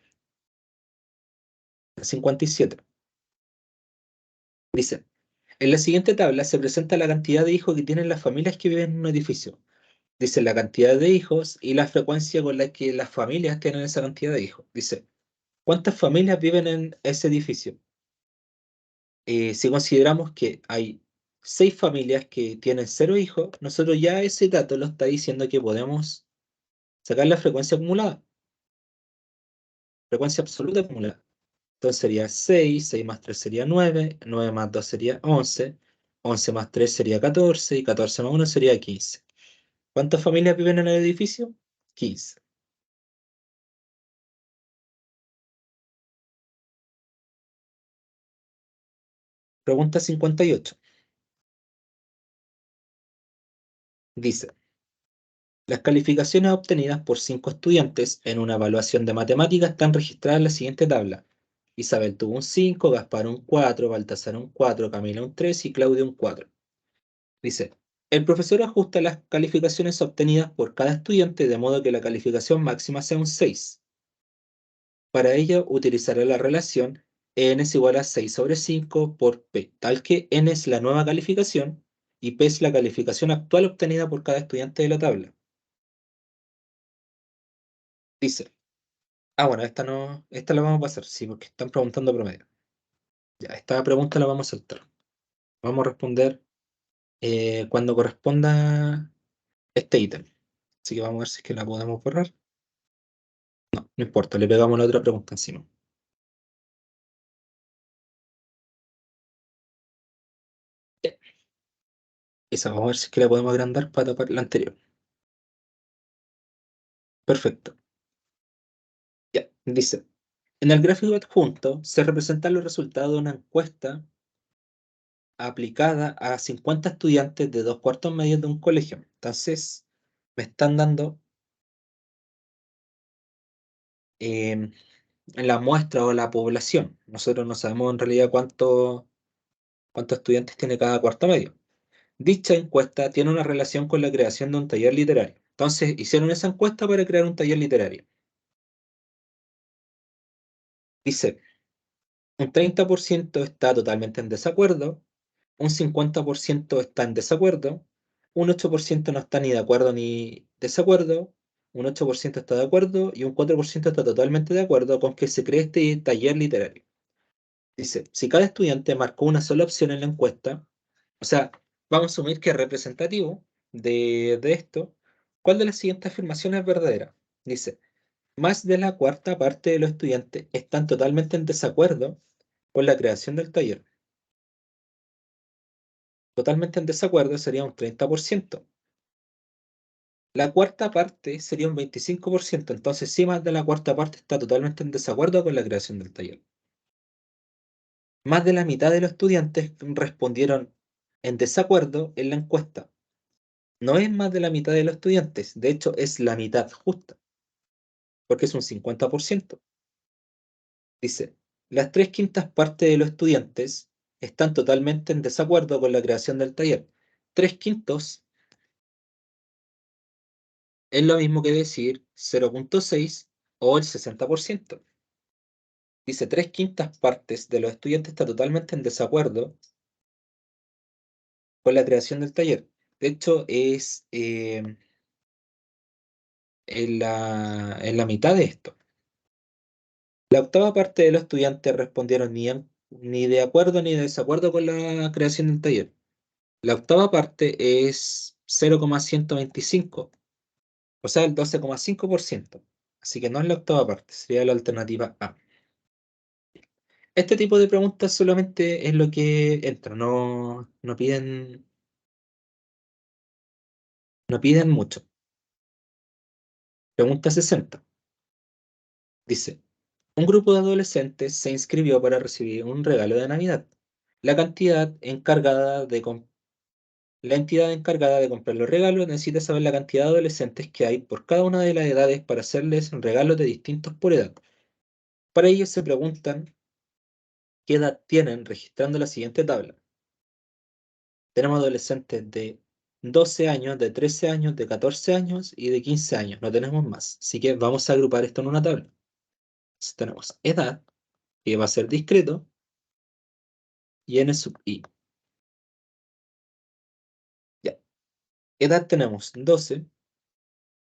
La 57 dice, en la siguiente tabla se presenta la cantidad de hijos que tienen las familias que viven en un edificio. Dice la cantidad de hijos y la frecuencia con la que las familias tienen esa cantidad de hijos. Dice, ¿cuántas familias viven en ese edificio? Si consideramos que hay 6 familias que tienen 0 hijos, nosotros ya ese dato lo está diciendo que podemos sacar la frecuencia acumulada, frecuencia absoluta acumulada. Entonces sería 6, 6 más 3 sería 9, 9 más 2 sería 11, 11 más 3 sería 14 y 14 más 1 sería 15. ¿Cuántas familias viven en el edificio? 15. Pregunta 58. Dice, las calificaciones obtenidas por 5 estudiantes en una evaluación de matemáticas están registradas en la siguiente tabla. Isabel tuvo un 5, Gaspar un 4, Baltasar un 4, Camila un 3 y Claudia un 4. Dice, el profesor ajusta las calificaciones obtenidas por cada estudiante de modo que la calificación máxima sea un 6. Para ello, utilizará la relación n es igual a 6 sobre 5 por p, tal que n es la nueva calificación y p es la calificación actual obtenida por cada estudiante de la tabla. Dice, bueno, esta no, esta la vamos a pasar, sí, porque están preguntando promedio. Ya, esta pregunta la vamos a saltar. Vamos a responder cuando corresponda este ítem. Así que vamos a ver si es que la podemos borrar. No, no importa, le pegamos la otra pregunta encima. Ya, esa vamos a ver si es que la podemos agrandar para tapar la anterior. Perfecto. Ya, dice, en el gráfico adjunto se representan los resultados de una encuesta aplicada a 50 estudiantes de 2 cuartos medios de un colegio. Entonces, me están dando em, la muestra o la población. Nosotros no sabemos en realidad cuántos estudiantes tiene cada cuarto medio. Dicha encuesta tiene una relación con la creación de un taller literario. Entonces, hicieron esa encuesta para crear un taller literario. Dice, un 30% está totalmente en desacuerdo, un 50% está en desacuerdo, un 8% no está ni de acuerdo ni desacuerdo, un 8% está de acuerdo y un 4% está totalmente de acuerdo con que se cree este taller literario. Dice, si cada estudiante marcó una sola opción en la encuesta, o sea, vamos a asumir que es representativo de esto, ¿cuál de las siguientes afirmaciones es verdadera? Dice, más de la cuarta parte de los estudiantes están totalmente en desacuerdo con la creación del taller. Totalmente en desacuerdo sería un 30%. La cuarta parte sería un 25%. Entonces, sí, más de la cuarta parte está totalmente en desacuerdo con la creación del taller. Más de la mitad de los estudiantes respondieron en desacuerdo en la encuesta. No es más de la mitad de los estudiantes, de hecho es la mitad justa, porque es un 50%. Dice, las 3/5 partes de los estudiantes están totalmente en desacuerdo con la creación del taller. 3/5 es lo mismo que decir 0,6 o el 60%. Dice, 3/5 partes de los estudiantes están totalmente en desacuerdo con la creación del taller. De hecho, es en la mitad de esto. La octava parte de los estudiantes respondieron ni de acuerdo ni de desacuerdo con la creación del taller. La octava parte es 0,125, o sea, el 12,5%. Así que no es la octava parte, sería la alternativa A. Este tipo de preguntas solamente es lo que entra, no piden mucho. Pregunta 60. Dice, Un grupo de adolescentes se inscribió para recibir un regalo de Navidad. La cantidad encargada de com- la entidad encargada de comprar los regalos necesita saber la cantidad de adolescentes que hay por cada una de las edades para hacerles regalos de distintos por edad. Para ello se preguntan qué edad tienen registrando la siguiente tabla. Tenemos adolescentes de 12 años, de 13 años, de 14 años y de 15 años. No tenemos más. Así que vamos a agrupar esto en una tabla. Entonces tenemos edad, que va a ser discreto, y n sub i. Ya. Edad tenemos 12,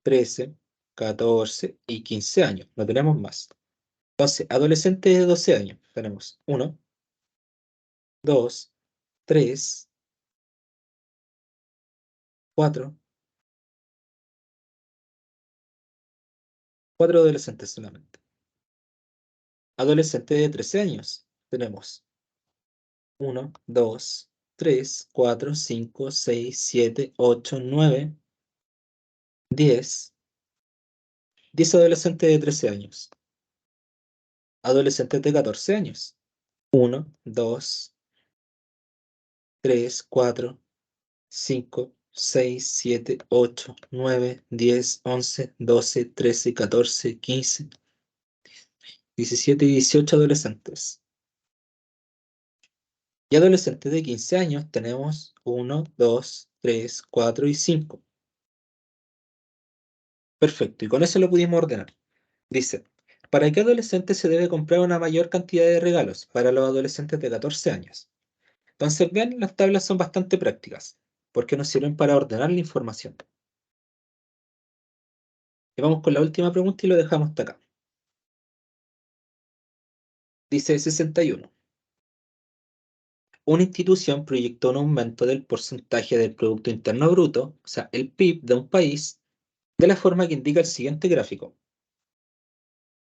13, 14 y 15 años. No tenemos más. Entonces, adolescentes de 12 años. Tenemos 1, 2, 3, 4, 4 adolescentes solamente. Adolescentes de 13 años. Tenemos 1, 2, 3, 4, 5, 6, 7, 8, 9, 10. 10 adolescentes de 13 años. Adolescentes de 14 años. 1, 2, 3, 4, 5, 6, 7, 8, 9, 10, 11, 12, 13, 14, 15, 17 y 18 adolescentes. Y adolescentes de 15 años tenemos 1, 2, 3, 4 y 5. Perfecto, y con eso lo pudimos ordenar. Dice, ¿para qué adolescente se debe comprar una mayor cantidad de regalos? Para los adolescentes de 14 años. Entonces, ven, las tablas son bastante prácticas, porque nos sirven para ordenar la información. Y vamos con la última pregunta y lo dejamos hasta acá. Dice 61. Una institución proyectó un aumento del porcentaje del Producto Interno Bruto, o sea, el PIB de un país, de la forma que indica el siguiente gráfico.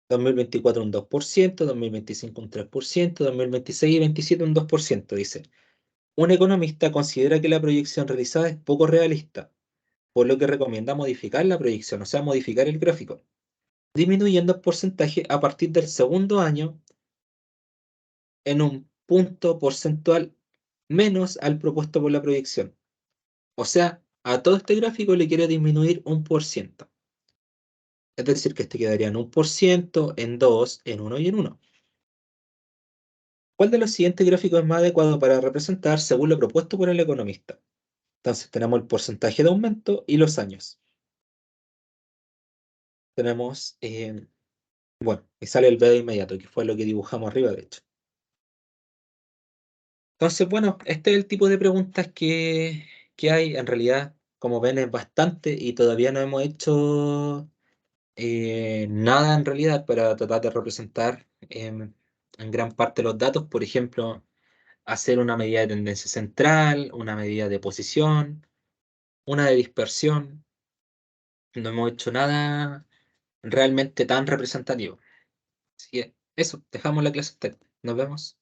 2024 un 2%, 2025 un 3%, 2026 y 27 un 2%, dice. Un economista considera que la proyección realizada es poco realista, por lo que recomienda modificar la proyección, o sea, modificar el gráfico, disminuyendo el porcentaje a partir del segundo año en un punto porcentual menos al propuesto por la proyección. O sea, a todo este gráfico le quiere disminuir 1%. Es decir, que este quedaría en 1%, en 2, en 1 y en 1. ¿Cuál de los siguientes gráficos es más adecuado para representar según lo propuesto por el economista? Entonces tenemos el porcentaje de aumento y los años. Tenemos, bueno, y sale el B de inmediato, que fue lo que dibujamos arriba, de hecho. Entonces, bueno, este es el tipo de preguntas que hay. En realidad, como ven, es bastante y todavía no hemos hecho nada en realidad para tratar de representar en gran parte los datos. Por ejemplo, hacer una medida de tendencia central, una medida de posición, una de dispersión. No hemos hecho nada realmente tan representativo. Así que eso, dejamos la clase hasta aquí. Nos vemos.